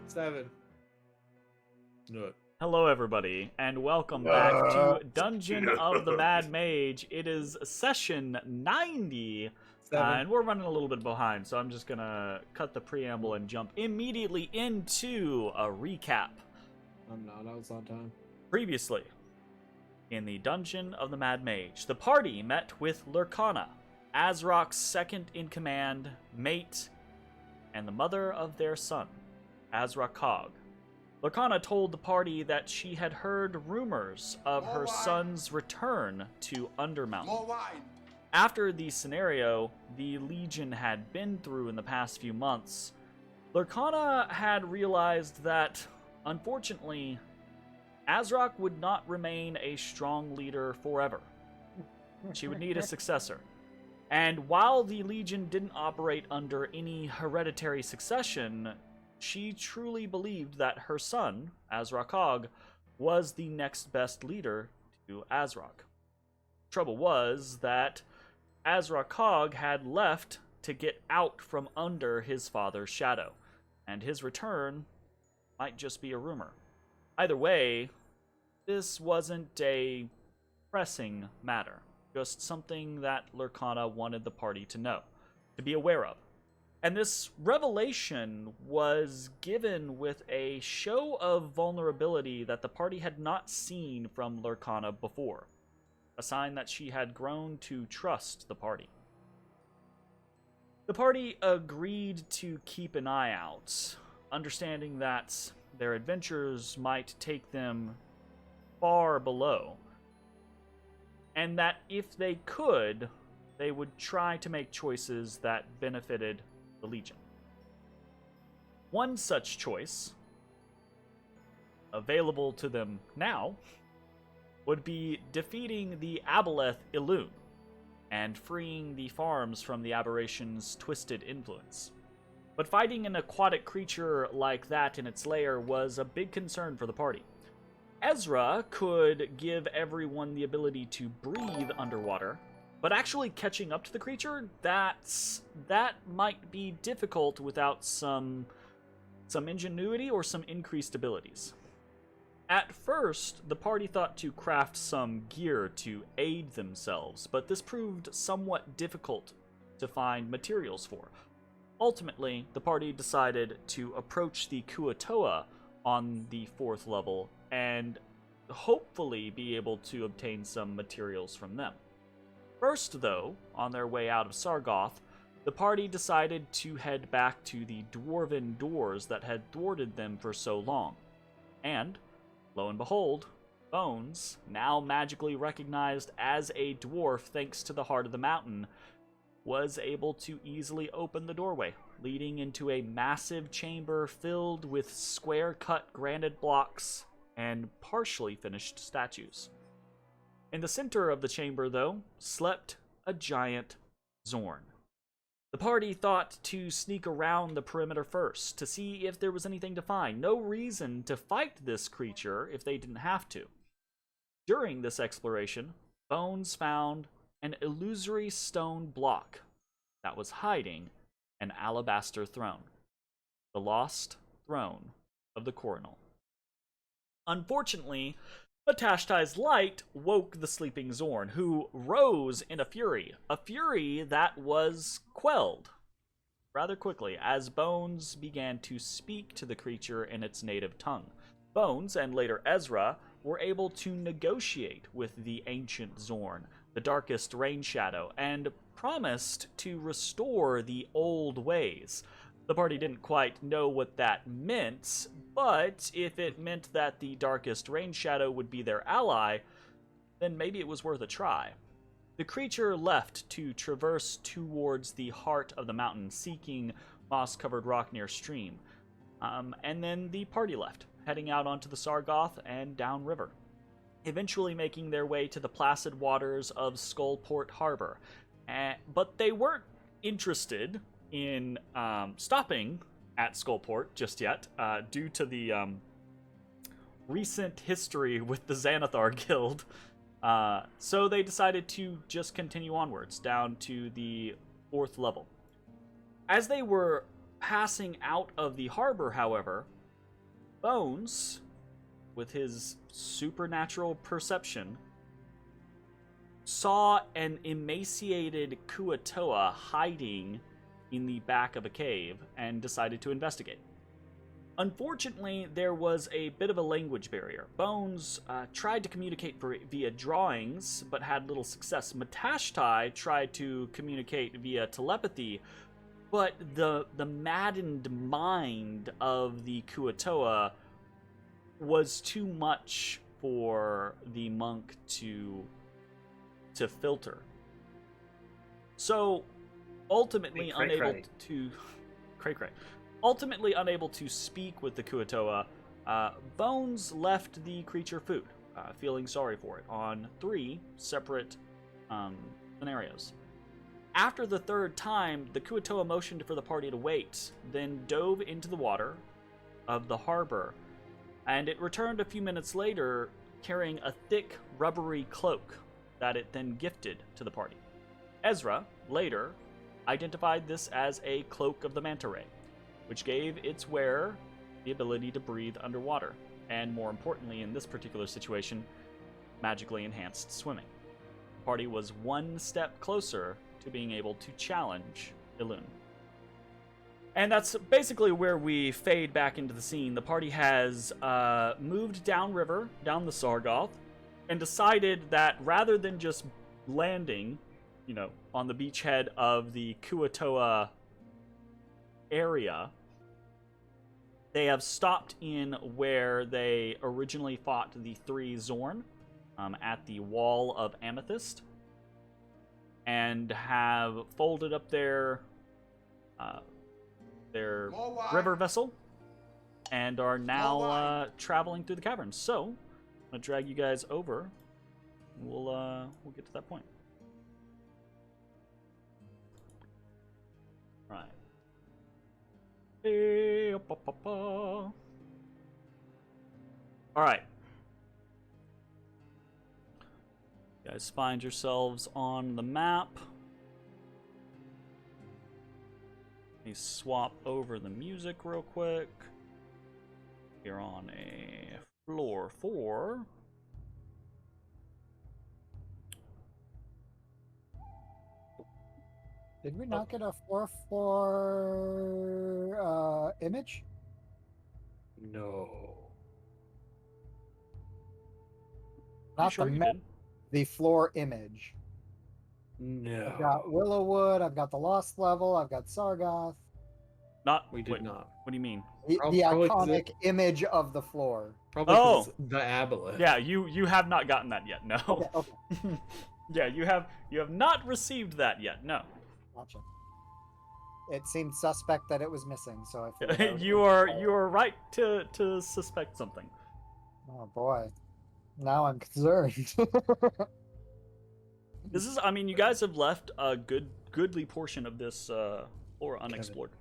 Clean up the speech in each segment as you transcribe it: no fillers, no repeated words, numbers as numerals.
7. Do it. Hello, everybody, and welcome back to Dungeon of the Mad Mage. It is session 90, 7. and we're running a little bit behind, so I'm just gonna cut the preamble and jump immediately into a recap. I'm not. I was on time. Previously, in the Dungeon of the Mad Mage, the party met with Lurkana, Azraq's second-in-command mate, and the mother of their son, Ezrah Cog. Lurkana told the party that she had heard rumors of her son's return to Undermountain. After the scenario the Legion had been through in the past few months, Lurkana had realized that, unfortunately, Azraq would not remain a strong leader forever. She would need a successor. And while the Legion didn't operate under any hereditary succession, she truly believed that her son, Ezrah Cog, was the next best leader to Azraq. Trouble was that Ezrah Cog had left to get out from under his father's shadow, and his return might just be a rumor. Either way, this wasn't a pressing matter, just something that Lurkana wanted the party to know, to be aware of. And this revelation was given with a show of vulnerability that the party had not seen from Lurkana before, a sign that she had grown to trust the party. The party agreed to keep an eye out, understanding that their adventures might take them far below, and that if they could, they would try to make choices that benefited the Legion. One such choice, available to them now, would be defeating the Aboleth Illume and freeing the farms from the aberration's twisted influence. But fighting an aquatic creature like that in its lair was a big concern for the party. Ezrah could give everyone the ability to breathe underwater, but actually catching up to the creature, that might be difficult without some ingenuity or some increased abilities. At first, the party thought to craft some gear to aid themselves, but this proved somewhat difficult to find materials for. Ultimately, the party decided to approach the Kuatoa on the 4th level and hopefully be able to obtain some materials from them. First, though, on their way out of Sargoth, the party decided to head back to the dwarven doors that had thwarted them for so long. And, lo and behold, Bones, now magically recognized as a dwarf thanks to the heart of the mountain, was able to easily open the doorway, leading into a massive chamber filled with square-cut granite blocks and partially finished statues. In the center of the chamber, though, slept a giant Zorn. The party thought to sneak around the perimeter first to see if there was anything to find. No reason to fight this creature if they didn't have to. During this exploration, Bones found an illusory stone block that was hiding an alabaster throne, the lost throne of the coronal. Unfortunately, Matashtai's light woke the sleeping Zorn, who rose in a fury that was quelled rather quickly as Bones began to speak to the creature in its native tongue. Bones, and later Ezrah, were able to negotiate with the ancient Zorn, the darkest rain shadow, and promised to restore the old ways. The party didn't quite know what that meant, but if it meant that the darkest rain shadow would be their ally, then maybe it was worth a try. The creature left to traverse towards the heart of the mountain, seeking moss-covered rock near stream. And then the party left, heading out onto the Sargoth and downriver, eventually making their way to the placid waters of Skullport Harbor. But they weren't interested in stopping at Skullport just yet, due to the recent history with the Xanathar Guild. So they decided to just continue onwards down to the 4th level. As they were passing out of the harbor, however, Bones, with his supernatural perception, saw an emaciated Kuatoa hiding in the back of a cave and decided to investigate. Unfortunately, there was a bit of a language barrier. Bones tried to communicate via drawings, but had little success. Matashtai tried to communicate via telepathy, but the maddened mind of the Kuatoa was too much for the monk to filter. So, ultimately unable to... Ultimately unable to speak with the Kuatoa, Bones left the creature food, feeling sorry for it, on 3 separate scenarios. After the 3rd time, the Kuatoa motioned for the party to wait, then dove into the water of the harbor, and it returned a few minutes later carrying a thick, rubbery cloak that it then gifted to the party. Ezrah, later, identified this as a Cloak of the Manta Ray, which gave its wearer the ability to breathe underwater, and more importantly in this particular situation, magically enhanced swimming. The party was 1 step closer to being able to challenge Elune. And that's basically where we fade back into the scene. The party has moved downriver, down the Sargoth, and decided that rather than just landing, on the beachhead of the Kuatoa area, they have stopped in where they originally fought the 3 Zorn at the Wall of Amethyst, and have folded up their river vessel and are now traveling through the caverns. So I'm gonna drag you guys over. We'll get to that point. Right. Alright. You guys find yourselves on the map. Let me swap over the music real quick. You're on a floor 4. Did we not get a 4-4 image? No. Not Sure you did. the floor image. No. I've got Willowwood, I've got the Lost Level, I've got Sargoth. We did not. What do you mean? The Probably iconic image of the floor. Probably 'cause it's the aboleth. Yeah, you have not gotten that yet. No. Okay. Yeah, you have not received that yet. No. Gotcha. It seemed suspect that it was missing, so I figured out you are right to suspect something. Oh boy. Now I'm concerned. This is, you guys have left a goodly portion of this floor unexplored.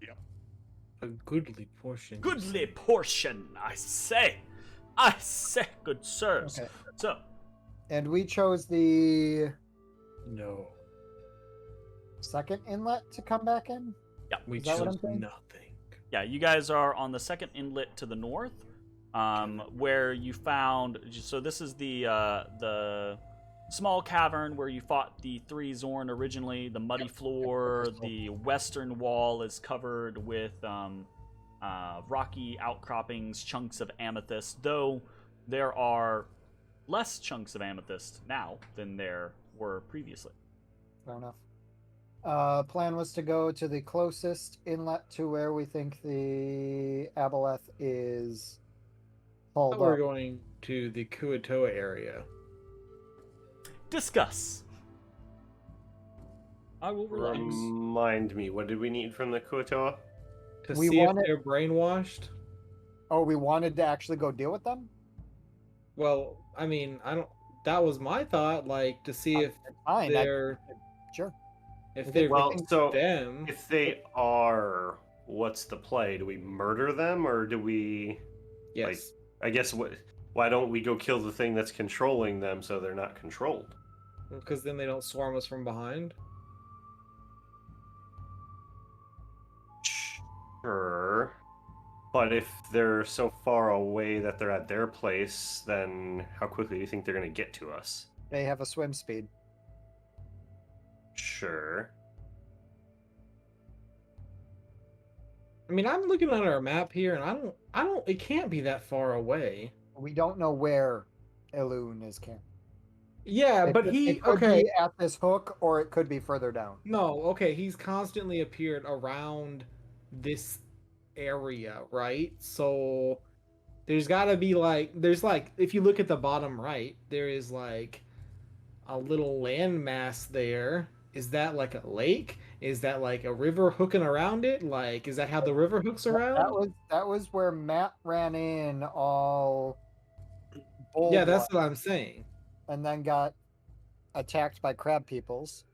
Yep. A goodly portion. Goodly portion, I say, good sirs. Okay. So. And we chose the No. second inlet to come back in? Yeah. We Is that what chose I'm saying? nothing. Yeah, you guys are on the second inlet to the north, where you found. So this is the small cavern where you fought the 3 Zorn originally. The muddy floor. The western wall is covered with rocky outcroppings, chunks of amethyst. Though there are less chunks of amethyst now than there were previously. Fair enough. Plan was to go to the closest inlet to where we think the aboleth is hauled We're up. going to the Kuatoa area. Discuss. I will relax. Remind me, what did we need from the Kuatoa? To We see wanted- if they're brainwashed. Oh, we wanted to actually go deal with them? Well, I don't. That was my thought. Like to see if Fine. they're Sure. if they're Well, so them. if they are, what's the play? Do we murder them or do we? Yes. I guess why don't we go kill the thing that's controlling them so they're not controlled? Because then they don't swarm us from behind. Sure, But if they're so far away that they're at their place, then how quickly do you think they're going to get to us? They have a swim speed. Sure. I mean, I'm looking at our map here, and I don't. It can't be that far away. We don't know where Elune is camped. Yeah, but it could okay. be at this hook, or it could be further down. No, okay. He's constantly appeared around this area, right? So there's got to be like if you look at the bottom right, there is like a little landmass there. Is that like a lake? Is that like a river hooking around it? Like, is that how the river hooks around? That was where Matt ran in all bold. Yeah, that's what I'm saying. And then got attacked by crab peoples.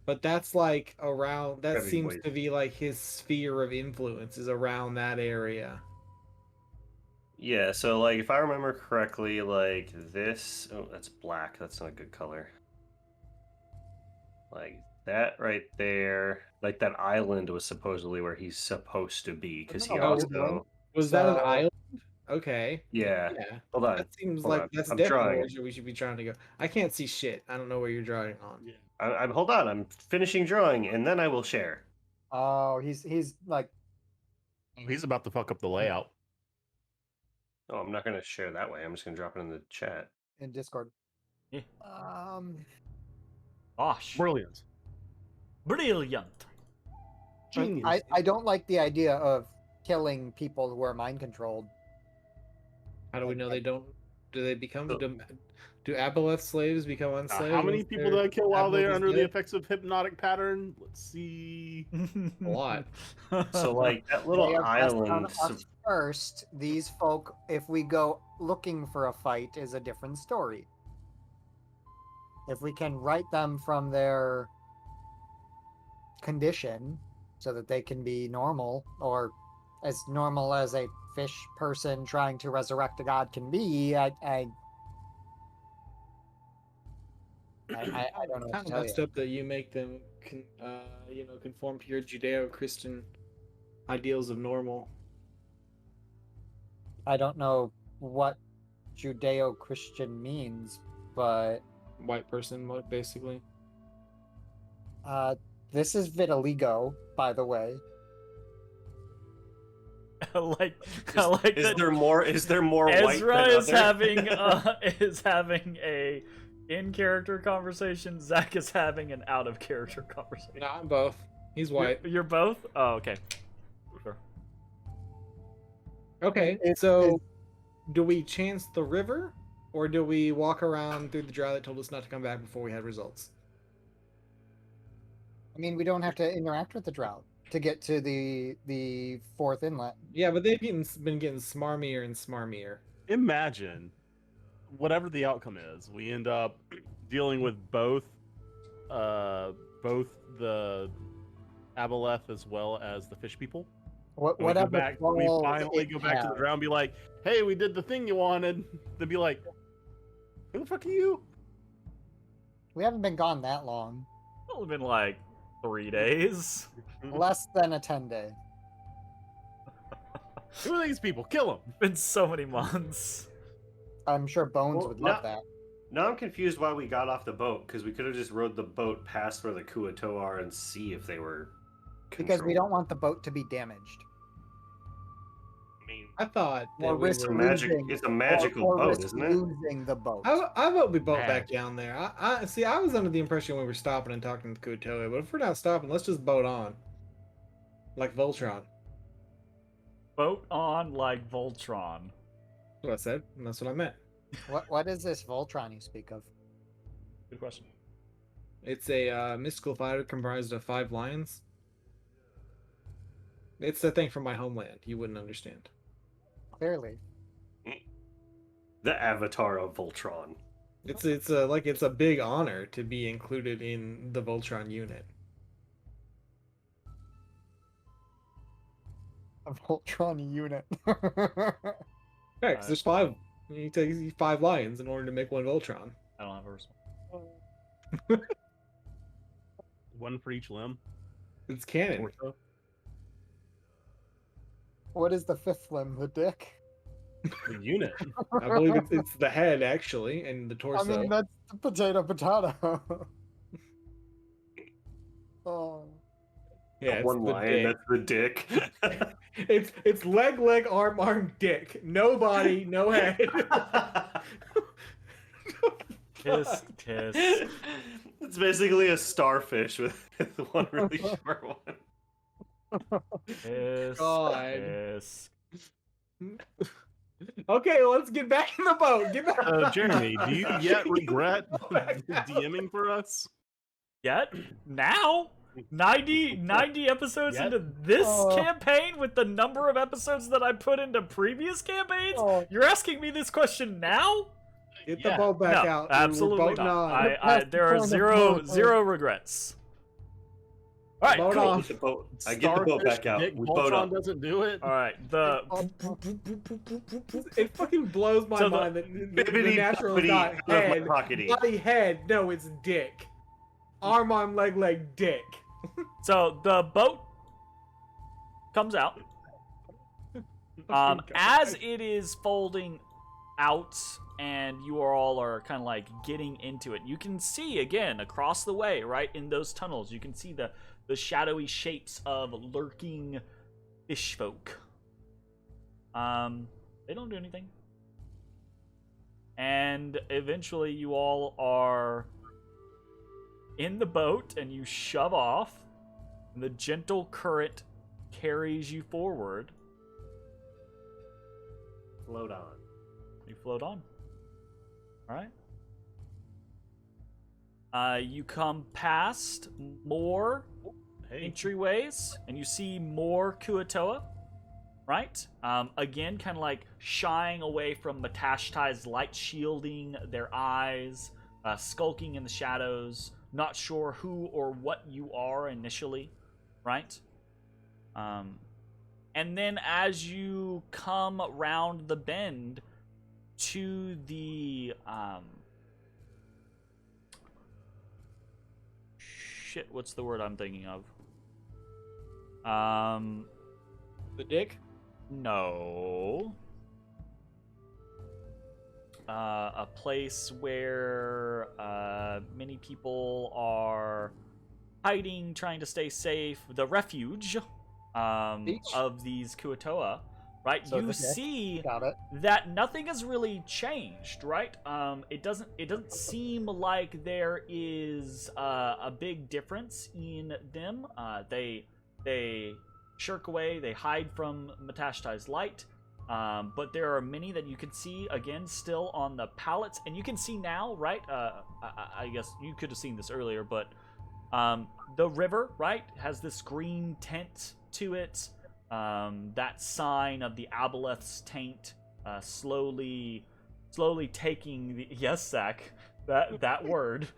But that's like around. That Heavy seems weight. to be like his sphere of influence is around that area. Yeah, so like if I remember correctly, like this, oh, that's black. That's not a good color. Like that right there, like that island was supposedly where he's supposed to be because he Oh, also, Was that an So- island? Okay. yeah. Yeah. Hold on, That seems hold like on. that's I'm definitely drawing. where we should be trying to go. I can't see shit. I don't know where you're drawing on. Yeah. I'm hold on. I'm finishing drawing, and then I will share. Oh, he's like Oh, he's about to fuck up the layout. Oh, I'm not gonna share that way. I'm just gonna drop it in the chat. in Discord. Yeah. Gosh. Brilliant. Brilliant. Genius. I don't like the idea of killing people who are mind controlled. How do we know they don't? Do they become? So- Do Aboleth slaves become unslaved? How many once people their did I kill while they Aboleth are is under the dead? effects of hypnotic pattern? Let's see. A lot. So like that They little are best on island. us first. These folk, if we go looking for a fight, is a different story. If we can right them from their condition so that they can be normal, or as normal as a fish person trying to resurrect a god can be, I don't know what Kind to of tell messed you. up that you make them, conform to your Judeo-Christian ideals of normal. I don't know what Judeo-Christian means, but White person, basically. this is vitiligo, by the way. I like that Is there more white Ezra than is other? having a in character conversation. Zach is having an out of character conversation. No, I'm both. He's white. You're both? Oh, okay. Sure. Okay, It's- so do we chance the river, or do we walk around through the drow that told us not to come back before we had results? I mean, we don't have to interact with the drought to get to the fourth inlet. Yeah, but they've been getting smarmier and smarmier. Imagine, whatever the outcome is, we end up dealing with both the Aboleth as well as the fish people. And we Whatever. we balls finally it go back to the has. drown and be like, hey, we did the thing you wanted. They'd be like, who the fuck are you? We haven't been gone that long. It's only been like 3 days. Less than a 10-day. Who are these people? Kill them. Been so many months. I'm sure Bones Well, would love that. Now I'm confused why we got off the boat because we could have just rode the boat past where the Kuato are and see if they were. Because we controlled. don't want the boat to be damaged. I mean, I thought that Or we risk were... losing- it's a magical or boat, risk isn't it? losing the boat. I vote we boat back Magic. down there. I see. I was under the impression we were stopping and talking to Kutoa, but if we're not stopping, let's just boat on, like Voltron. Boat on like Voltron. That's what I said, and that's what I meant. What is this Voltron you speak of? Good question. It's a mystical fighter comprised of 5 lions. It's a thing from my homeland. You wouldn't understand. Clearly. The avatar of Voltron. It's a big honor to be included in the Voltron unit. A Voltron unit. Yeah, because there's 5. You take 5 lions in order to make 1 Voltron. I don't have a response. One for each limb. It's canon. Or so. What is the fifth limb? The dick? The unit. I believe it's the head actually, and the I torso. mean, that's potato. Oh. Yeah, it's One the line, dick. that's the dick. It's leg, arm, dick. No body, no head. Tisk, tisk. It's basically a starfish with one really short one. Tisk, God. tisk. Okay, let's get back in the boat. Get back. Jeremy, do you yet regret Back down. DMing for us? Yet? Now? 90 episodes Yet? into this Oh. campaign with the number of episodes that I put into previous campaigns? Oh. You're asking me this question now? Get the Yeah. boat back No, out. absolutely We're boating not. on. There are Past the point of zero regrets. All right, Boat cool. on. Get the boat. I get the boat Starfish back out. Dick We boat Voltron up. doesn't do it. All right, the It fucking blows my So the- mind that the Bibbidi natural boppidi, got head, pockety. body, head. No, it's dick. Arm, leg, dick. so the boat comes out. As it is folding out and you all are kind of like getting into it, you can see again across the way, right in those tunnels, you can see the shadowy shapes of lurking fish folk. They don't do anything. And eventually you all are in the boat and you shove off. And the gentle current carries you forward. Float on. You float on. Alright. You come past more entryways, and you see more Kuatoa, right? Again, kind of like shying away from Matashtai's light, shielding their eyes, skulking in the shadows, not sure who or what you are initially, right? And then as you come round the bend to the shit, what's the word I'm thinking of? The dick. No. A place where many people are hiding, trying to stay safe. The refuge Beach? of these Kuatoa, right? So you the- see Got it. that nothing has really changed, right? It doesn't seem like there is a big difference in them. They shirk away, they hide from Matashtai's light. But there are many that you can see again still on the pallets, and you can see now, right? I guess you could have seen this earlier, but the river, right, has this green tint to it. That sign of the Aboleth's taint, slowly taking the Zach, that word.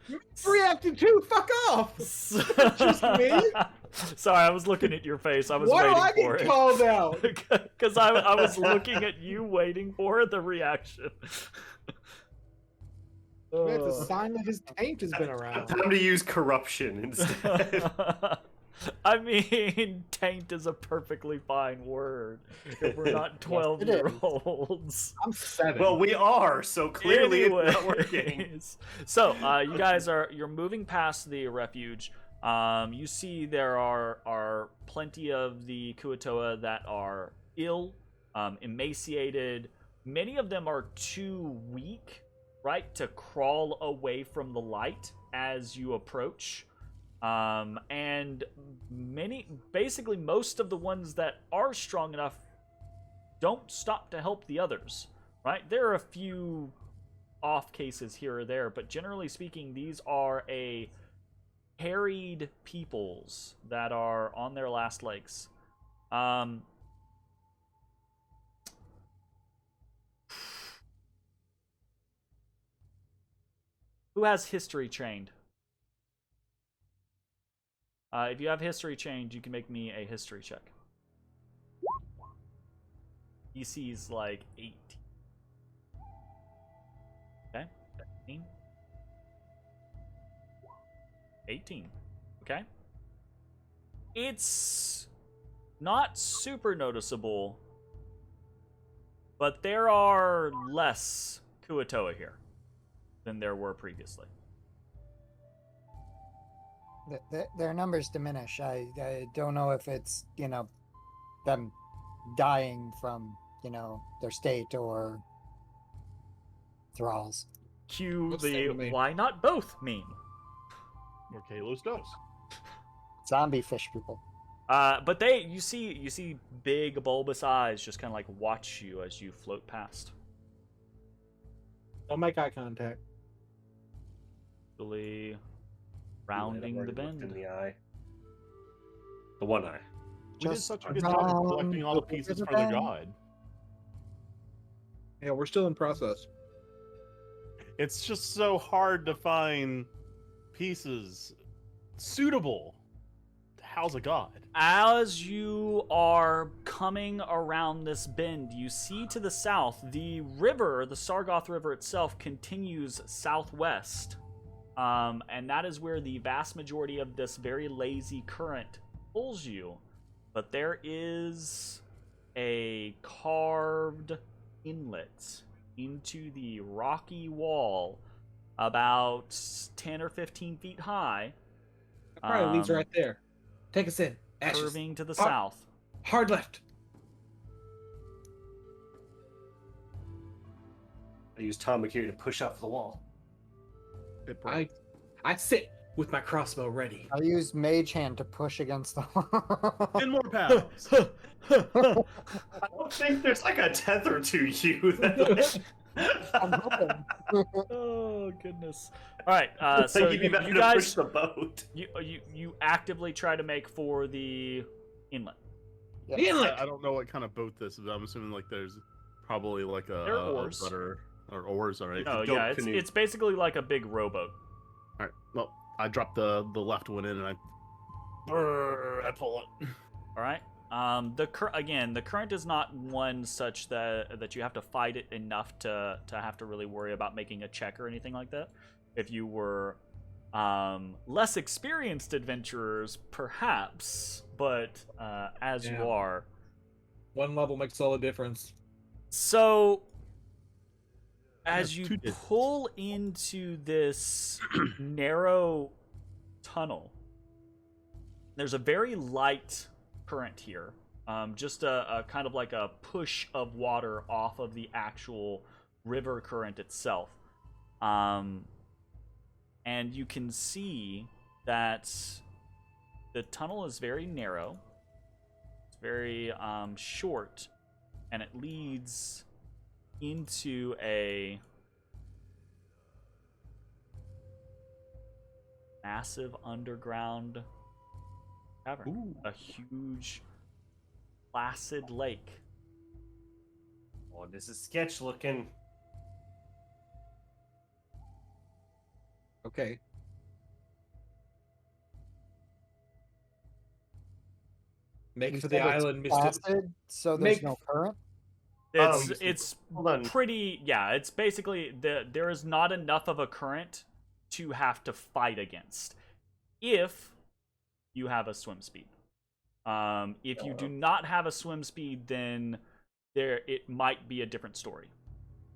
Reacted to. Fuck off. Just me? Sorry, I was looking at your face. I was Why do waiting I for get it. called out? Because I was looking at you, waiting for the reaction. That's a sign that his taint has been around. Time to use corruption instead. I mean, taint is a perfectly fine word if we're not Yes, it 12-year-olds. I'm 7. Well, we are, so clearly it's not working. Anyways. So, you guys you're moving past the refuge. You see there are plenty of the Kuatoa that are ill, emaciated. Many of them are too weak, right, to crawl away from the light as you approach. And basically most of the ones that are strong enough don't stop to help the others, right? There are a few off cases here or there, but generally speaking, these are a harried peoples that are on their last legs. Who has history trained? If you have history trained, you can make me a history check. EC's like 18. Okay. 18. 18. Okay. It's not super noticeable but there are less Kuatoa here than there were previously. Their numbers diminish. I don't know if it's, them dying from, their state or thralls. Cue What's the that mean? why not both meme. Or Kalos does. Zombie fish people. But you see big bulbous eyes just kind of like watch you as you float past. Don't make eye contact. Really I've rounding already the looked bend. in the eye. The one eye. We did Just such a good job of collecting all the round pieces the for the bend. god. Yeah, we're still in process. It's just so hard to find pieces suitable to house a god. As you are coming around this bend, you see to the south the river, the Sargoth River itself, continues southwest. And that is where the vast majority of this very lazy current pulls you. But there is a carved inlet into the rocky wall about 10 or 15 feet high. That probably leads right there. Take us in. Ashes. Curving to the Hard- south. Hard left. I use Tamakiri to push up the wall. I sit with my crossbow ready. I use Mage Hand to push against the 10 more pounds. I don't think there's like a tether to you. I'm hoping. Oh goodness! All right, so Like you'd be you better to guys, push the boat. you actively try to make for the inlet. Yeah. The inlet. I don't know what kind of boat this is. I'm assuming like there's probably like There are a oars. rudder or oars. All right. No, dope yeah, canoe. it's basically like a big rowboat. All right. Well, I dropped the left one in and I pull it. All right. The current is not one such that you have to fight it enough to have to really worry about making a check or anything like that. If you were less experienced adventurers, perhaps, but as you Yeah. are, One level makes all the difference. so as Yeah, you 2 digits. pull into this narrow tunnel, there's a very light current here. Just a kind of like a push of water off of the actual river current itself. And you can see that the tunnel is very narrow. It's very short. And it leads into a massive underground cavern. Ooh. A huge placid lake. Oh, this is sketch looking. Okay. Make You for the said it's island, Mr. Placid, so there's Make- no current. Oh, It's you see- it's hold on. pretty, yeah, it's basically there is not enough of a current to have to fight against if you have a swim speed. If you do not have a swim speed, then it might be a different story.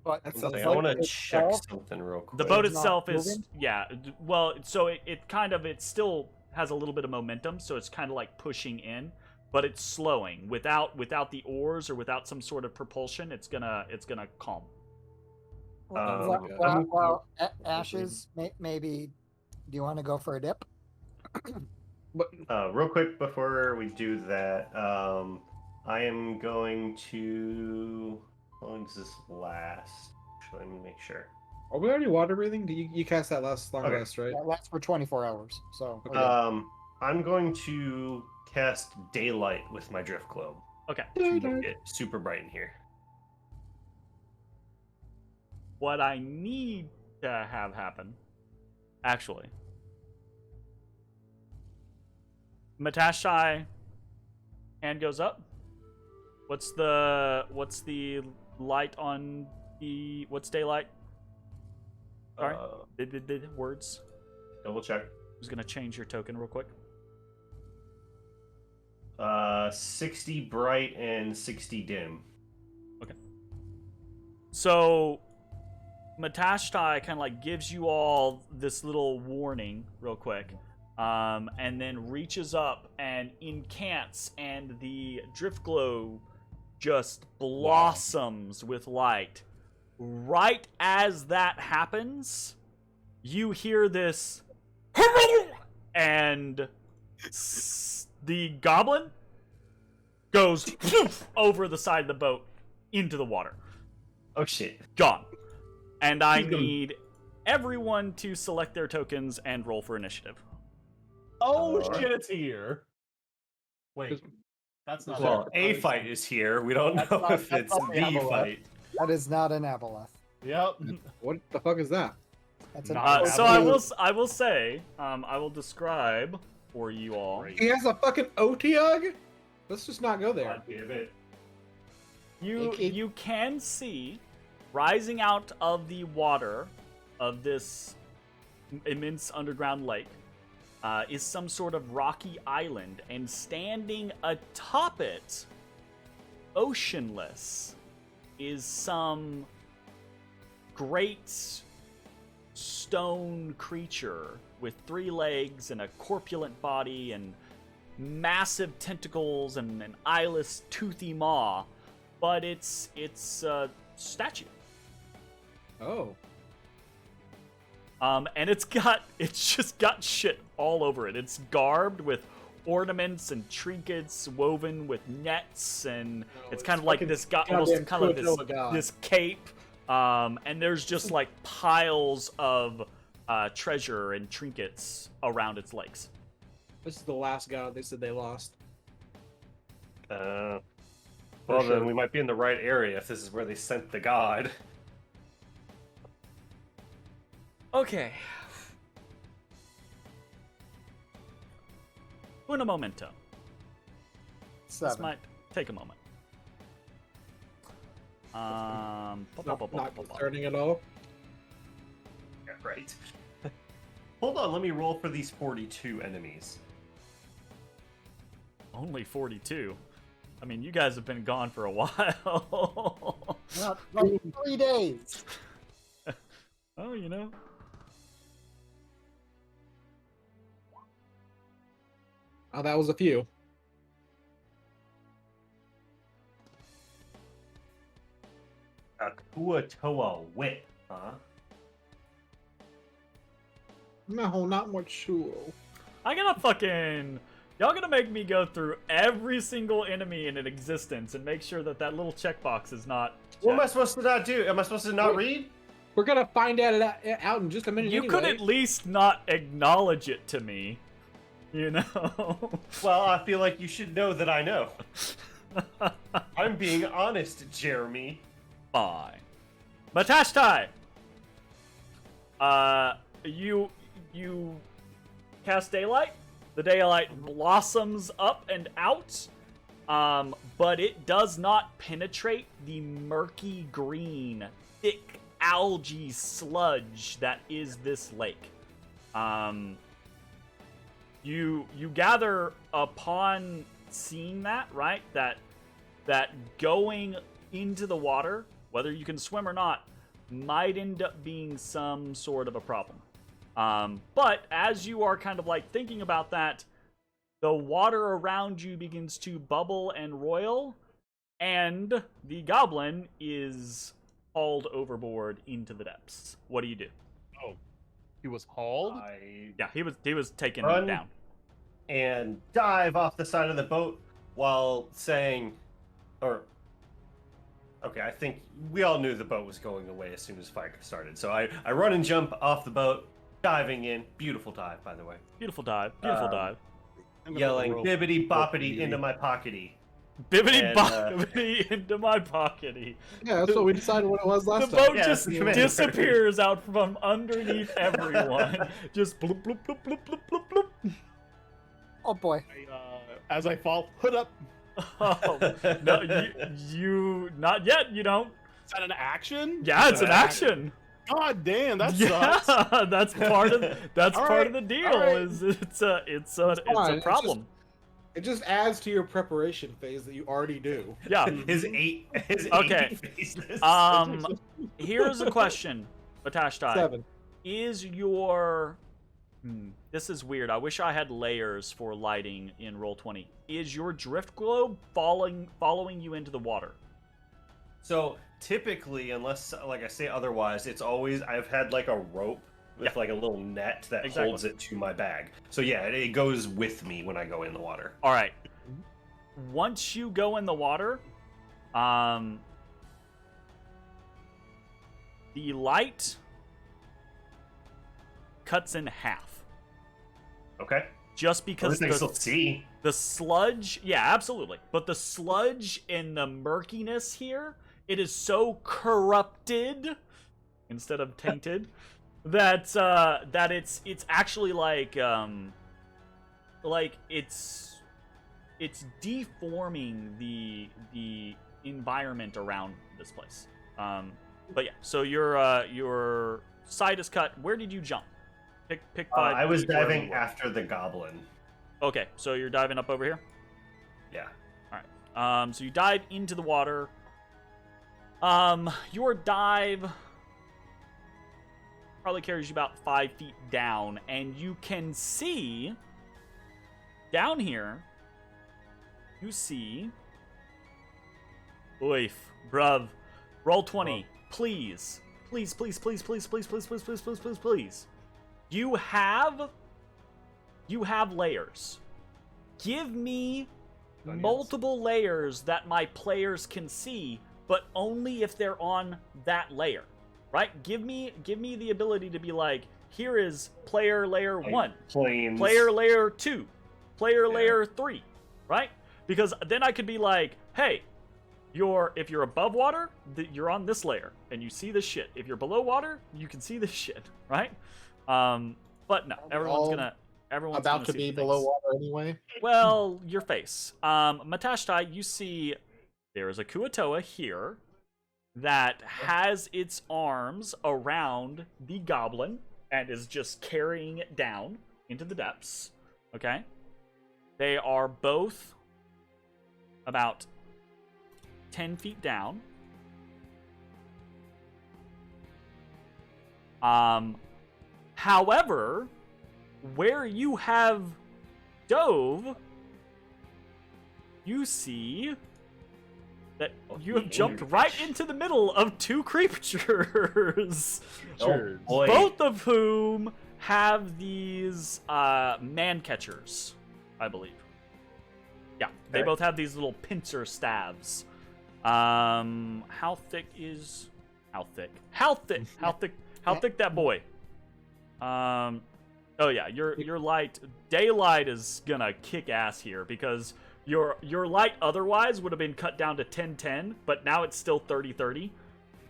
But That the sounds I boat want to check itself- something real quick. The boat It's not itself is moving? well, so it kind of, it still has a little bit of momentum, so it's kind of like pushing in, but it's slowing. Without the oars or without some sort of propulsion, it's gonna calm. Well, Ashes, maybe. Do you want to go for a dip? Real quick before we do that, I am going to. How long does this last? Actually, let me make sure. Are we already water breathing? You cast that last long Okay. rest, right? That lasts for 24 hours. So we're good. I'm going to cast daylight with my drift globe Okay. to make it super bright in here. What I need to have happen, actually, Matashtai hand goes up. What's the light on the what's daylight? Sorry, words. Double check. Who's gonna change your token real quick? 60 bright and 60 dim. So Matashtai kind of like gives you all this little warning real quick, and then reaches up and incants, and the drift glow just blossoms with light. Right as that happens, you hear this, and the goblin goes over the side of the boat into the water. Oh shit. Gone. And I need everyone to select their tokens and roll for initiative. Oh shit, it's here. Wait, that's not. Well, a fight is here. We don't know if it's the fight. That is not an aboleth. Yep. What the fuck is that? That's an So I will say, I will describe for you all. He has a fucking Otiug? Let's just not go there. God damn it. You can see rising out of the water of this immense underground lake is some sort of rocky island, and standing atop it, oceanless, is some great stone creature with 3 legs and a corpulent body and massive tentacles and an eyeless, toothy maw, but it's a statue. Oh. And it's just got shit all over it. It's garbed with ornaments and trinkets woven with nets, and it's kind of like this almost kind of like this cape. And there's just like piles of treasure and trinkets around its legs. This is the last god they said they lost. Well, sure. then we might be in the right area if this is where they sent the god. Okay. Una momento. 7. This might take a moment. Not concerning at all. Yeah, right. Hold on, let me roll for these 42 enemies. Only 42. I mean, you guys have been gone for a while. Not 3 days. Oh, you know. Oh, that was a few. A Kuatoa whip, huh? No, not much sure. I gotta fucking... Y'all gonna make me go through every single enemy in existence and make sure that that little checkbox is not... What am I supposed to not do? Am I supposed to not read? We're gonna find out in just a minute. You could at least not acknowledge it to me. You know? Well, I feel like you should know that I know. I'm being honest, Jeremy. Fine. Matashtai! You cast daylight. The daylight blossoms up and out, but it does not penetrate the murky green, thick algae sludge that is this lake. You gather upon seeing that, right? That going into the water, whether you can swim or not, might end up being some sort of a problem. But as you are kind of like thinking about that, the water around you begins to bubble and roil, and the goblin is hauled overboard into the depths. What do you do? Oh, he was hauled? Yeah, he was taken Run. down. And dive off the side of the boat while saying, okay, I think we all knew the boat was going away as soon as fire started. So I run and jump off the boat, diving in. Beautiful dive, by the way. Beautiful dive. Beautiful dive. Yelling, bibbity boppity into my pockety. Bibbity boppity into my pockety. Yeah, that's what we decided what it was The last boat time. Yeah, just that's the commander. disappears out from underneath everyone. Just bloop, bloop, bloop, bloop, bloop, bloop, bloop. Oh boy. As I fall, hood up. Oh, no, you not yet, you don't. Is that an action? Yeah, it's an action. God damn, that Yeah, sucks. that's part of All part right, of the deal. all right. Is it's a fine, it's problem. It just adds to your preparation phase that you already do. Yeah. His eight Okay. phases. Here's a question, Matashtai. 7. Is your... this is weird. I wish I had layers for lighting in Roll20. Is your drift globe following you into the water? So typically, unless like I say otherwise, it's always I've had like a rope with like a little net that holds it to my bag. So yeah, it goes with me when I go in the water. All right. Once you go in the water, the light cuts in half. Okay. Just because the sludge, yeah, absolutely. But the sludge and the murkiness here, it is so corrupted instead of tainted that it's actually like it's deforming the environment around this place. But yeah, so your side is cut. Where did you jump? Pick 5. I was diving after the goblin. Okay, so you're diving up over here? Yeah. Alright. So you dive into the water. Your dive probably carries you about 5 feet down, and you can see down here, you see... Oif, bruv. Roll20, please. Please, please, please, please, please, please, please, please, please, please, please. You have layers. Give me multiple layers that my players can see, but only if they're on that layer, right? Give me the ability to be like, here is player layer 1, planes. Player layer 2, player layer 3, right? Because then I could be like, hey, if you're above water, you're on this layer and you see this shit. If you're below water, you can see this shit, right? But no, everyone's about to be below water anyway. Well, your face. Matashtai, you see there is a Kuatoa here that has its arms around the goblin and is just carrying it down into the depths. Okay? They are both about 10 feet down. However, where you have dove, you see that you have jumped right into the middle of 2 creatures. Oh, boy. Both of whom have these man catchers, I believe. Yeah, they both have these little pincer stabs. How thick that boy? Oh yeah, your light daylight is gonna kick ass here because your light otherwise would have been cut down to 10-10, but now it's still 30-30,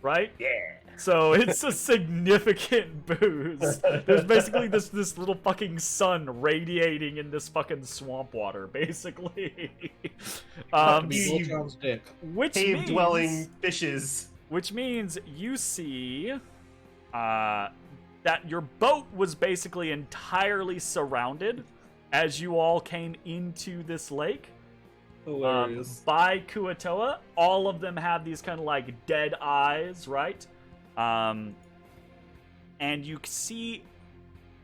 right? Yeah. So it's a significant boost. There's basically this little fucking sun radiating in this fucking swamp water, basically. Which Cave-dwelling fishes. Which means you see that your boat was basically entirely surrounded as you all came into this lake. Hilarious. By Kuatoa. All of them have these kind of like dead eyes, right? And you see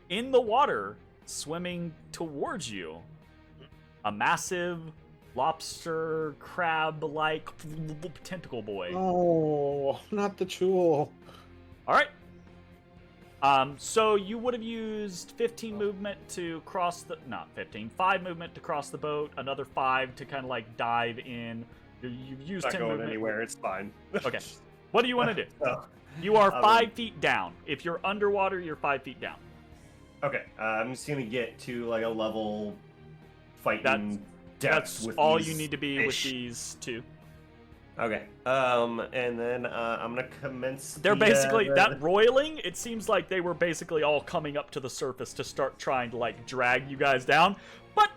in the water, swimming towards you, a massive lobster crab-like tentacle boy. Oh, not the Chul. All right. So you would have used 15 movement to cross the... Not 15. 5 movement to cross the boat. Another 5 to kind of like dive in. You've used Not 10 going movement. anywhere. It's fine. Okay. What do you want to do? Oh. You are 5 feet down. If you're underwater, you're 5 feet down. Okay. I'm just going to get to like a level fighting depth That's with all these you need to be fish. with these 2. Okay. And then I'm gonna commence. They're basically that roiling. It seems like they were basically all coming up to the surface to start trying to like drag you guys down. But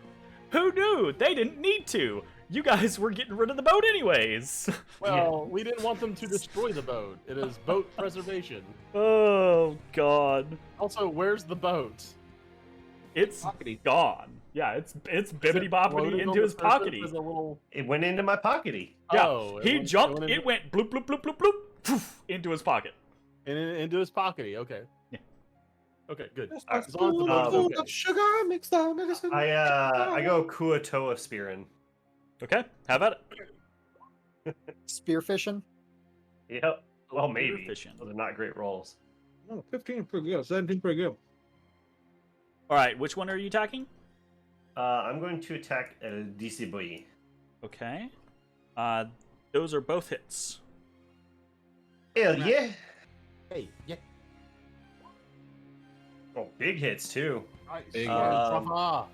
who knew? They didn't need to. You guys were getting rid of the boat anyways. Well, we didn't want them to destroy the boat. It is boat preservation. Oh God. Also, where's the boat? It's gone. Yeah, it's bibbity boppity into his pockety. It went into my pockety. Yeah, Oh, he jumped. It went bloop bloop bloop bloop bloop poof, into his pocket. And into his pockety. Okay. Yeah. Okay, good. As As long as the boat is okay. Sugar mixed down medicine. I go Kuatoa spearing. Okay, have at it. Spearfishing. Yep. Well, maybe. Fishing. Those are not great rolls. Oh, 15 pretty good. 17 pretty good. All right, which one are you attacking? I'm going to attack El Disibui. Okay. Those are both hits. Hell yeah! Hey, yeah. Oh, big hits too. Nice. Big Haha.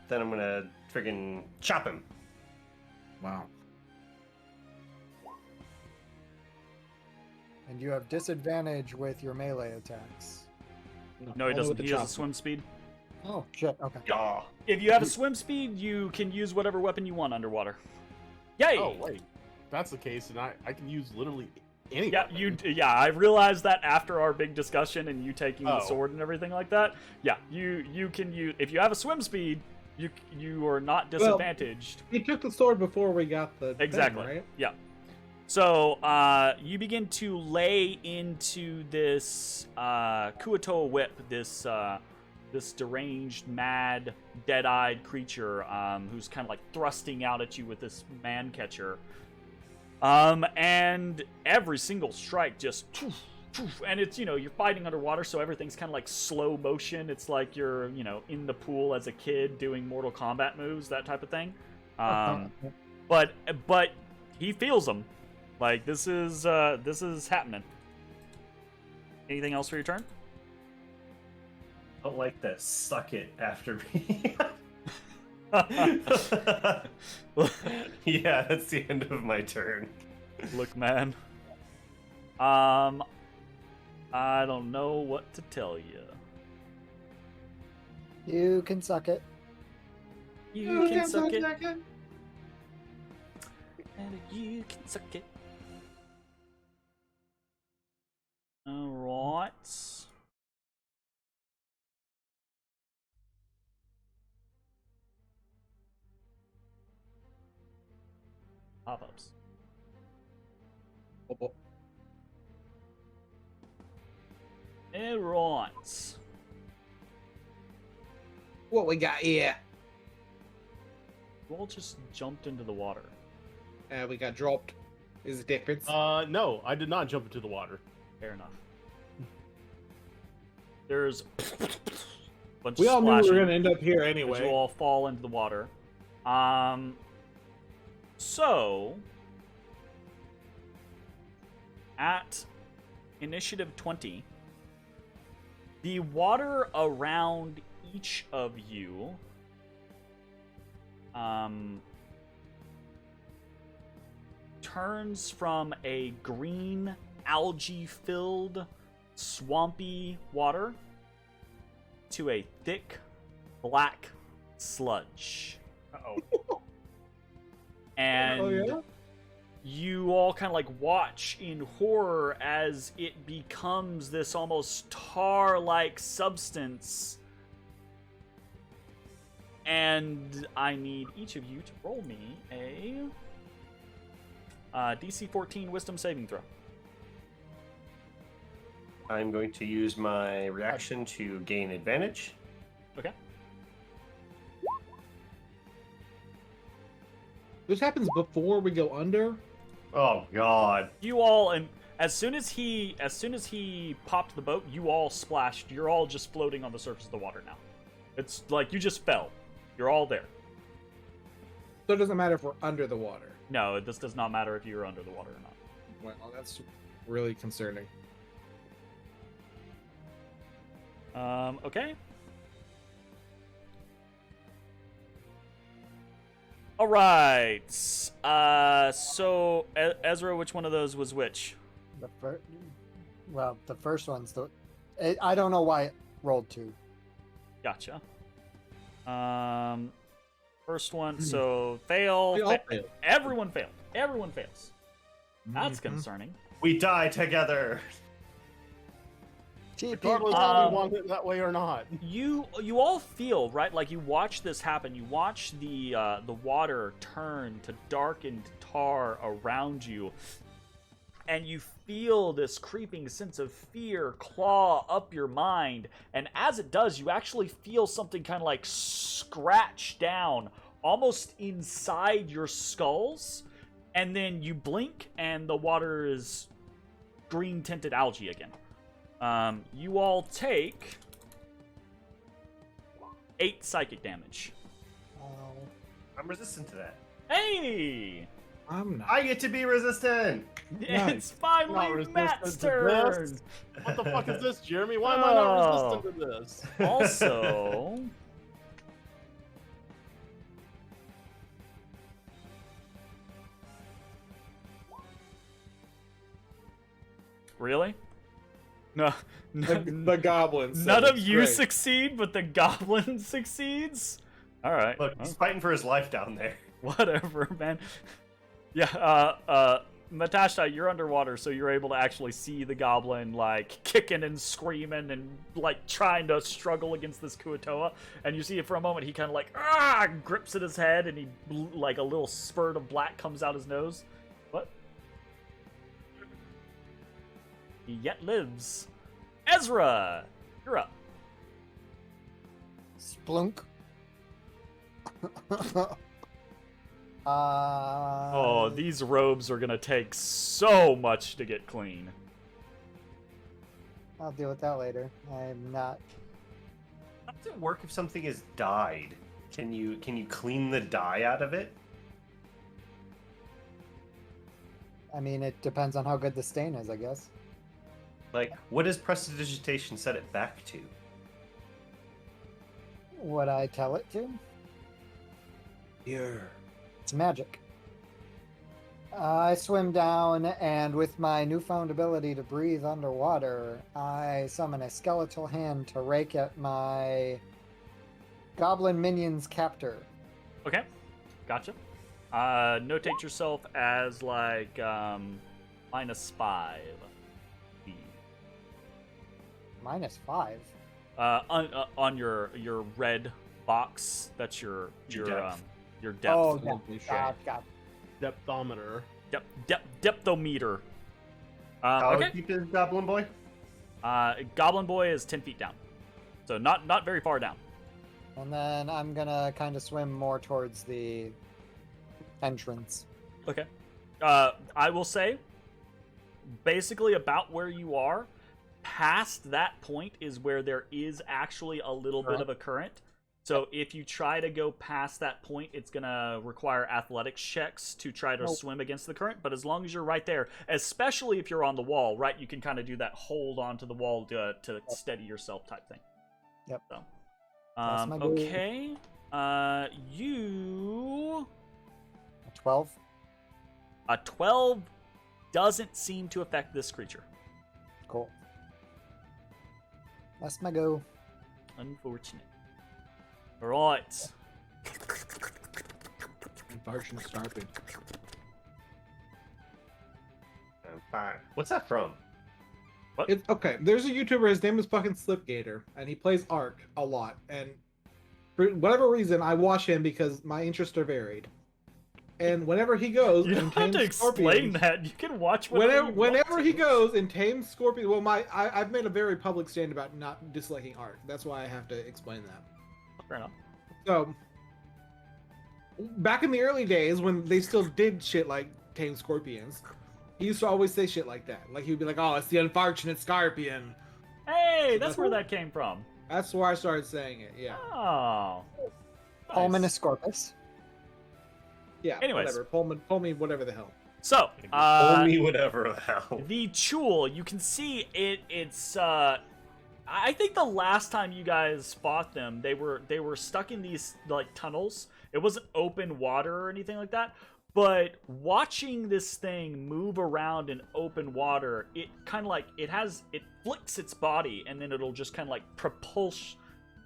Then I'm gonna friggin' chop him. Wow. And you have disadvantage with your melee attacks. No, he only doesn't. with the He has a chop. swim speed. Oh, shit. Okay. Yeah. If you have a swim speed, you can use whatever weapon you want underwater. Yay! Oh, wait. If that's the case, and I can use literally any Yeah, weapon. Yeah, I realized that after our big discussion and you taking the Oh. sword and everything like that. Yeah, you can use if you have a swim speed, you are not disadvantaged. He took the sword before we got the Exactly. thing, right? Yeah. So you begin to lay into this Kuatoa whip, this deranged, mad, dead-eyed creature who's kind of like thrusting out at you with this man catcher. And every single strike just, and it's, you're fighting underwater, so everything's kind of like slow motion. It's like you're, in the pool as a kid doing Mortal Kombat moves, that type of thing. But he feels them. Like this is happening. Anything else for your turn? I don't like that suck it after me. Yeah, that's the end of my turn. Look, man. I don't know what to tell you. You can suck it. You can suck it. And you can suck it. Alright. Pop-ups. Alright. What we got here? You all just jumped into the water. We got dropped. Is the difference? No, I did not jump into the water. Fair enough. There's bunch we of all knew we splashing, were gonna end up here but anyway. you all fall into the water. So at initiative 20, the water around each of you turns from a green algae-filled swampy water to a thick black sludge. Uh-oh. And Oh, yeah? you all kind of like watch in horror as it becomes this almost tar-like substance. And I need each of you to roll me a DC 14 Wisdom saving throw. I'm going to use my reaction to gain advantage. Okay. This happens before we go under. Oh God! You all, and as soon as he popped the boat, you all splashed. You're all just floating on the surface of the water now. It's like you just fell. You're all there. So it doesn't matter if we're under the water. No, this does not matter if you're under the water or not. Well, that's really concerning. Okay. All right. So Ezra, which one of those was which? The first one's I don't know why it rolled 2. Gotcha. First one. So fail. We all failed. Everyone failed. Everyone fails. That's Mhm. concerning. We die together. Regardless if we want it that way or not. You all feel, right, like you watch this happen. You watch the water turn to darkened tar around you, and you feel this creeping sense of fear claw up your mind. And as it does, you actually feel something kind of like scratch down almost inside your skulls, and then you blink and the water is green tinted algae again. You all take 8 psychic damage. I'm resistant to that. Hey! I'm not. I get to be resistant. It's finally Matt's turn. What the fuck is this, Jeremy? Why am I not resistant to this? Also, really? No, The goblins. none of you succeed, but the goblin succeeds. All right, Look, he's fighting for his life down there. whatever, man. Yeah, Matashtai, you're underwater, so you're able to actually see the goblin, like, kicking and screaming and, like, trying to struggle against this Kuatoa. And you see it for a moment, he kind of, like, grips at his head, and he, like, a little spurt of black comes out his nose. What? He yet lives. Ezrah, you're up. Splunk. Oh, these robes are gonna take so much to get clean. I'll deal with that later. I'm not. How does it work if something is dyed? Can you clean the dye out of it? I mean, it depends on how good the stain is, I guess. Like, what does prestidigitation set it back to? What I tell it to? Here. It's magic. I swim down, and with my newfound ability to breathe underwater, I summon a skeletal hand to rake at my goblin minion's captor. Okay, gotcha. Notate yourself as, like, -5. -5? On your red box, that's your depth. Your depth. Oh, Holy God, God. Depthometer. Depthometer. How Okay. deep is Goblin Boy? Goblin Boy is 10 feet down, so not very far down. And then I'm gonna kind of swim more towards the entrance. Okay. I will say, basically about where you are, past that point is where there is actually a little bit of a current. So if you try to go past that point, it's going to require athletics checks to try to swim against the current. But as long as you're right there, especially if you're on the wall, right, you can kind of do that hold onto the wall to steady yourself type thing. Yep. So, That's my goal. okay. You... 12? A 12 doesn't seem to affect this creature. Cool. That's my go. Unfortunate. Right. Inversion Scarpin. I'm fine. What's that from? It's okay. There's a YouTuber. His name is fucking Slipgator, and he plays Ark a lot. And for whatever reason, I watch him because my interests are varied. And whenever he goes, You don't have to explain that. You can watch whatever whenever he goes and tames scorpion. Well, I've made a very public stand about not disliking Ark. That's why I have to explain that. Fair enough. So, back in the early days when they still did shit like tame scorpions, he used to always say shit like that. Like, he would be like, oh, it's the unfortunate scorpion. Hey, that's where that came from. That's where I started saying it, yeah. Oh. Pulmonus Scorpus. Yeah, Anyways. whatever. Pull me whatever the hell. So, Pull me whatever the hell. the Chul, you can see it's I think the last time you guys fought them, they were stuck in these like tunnels. It wasn't open water or anything like that. But watching this thing move around in open water, it kind of like it flicks its body and then it'll just kind of like propulse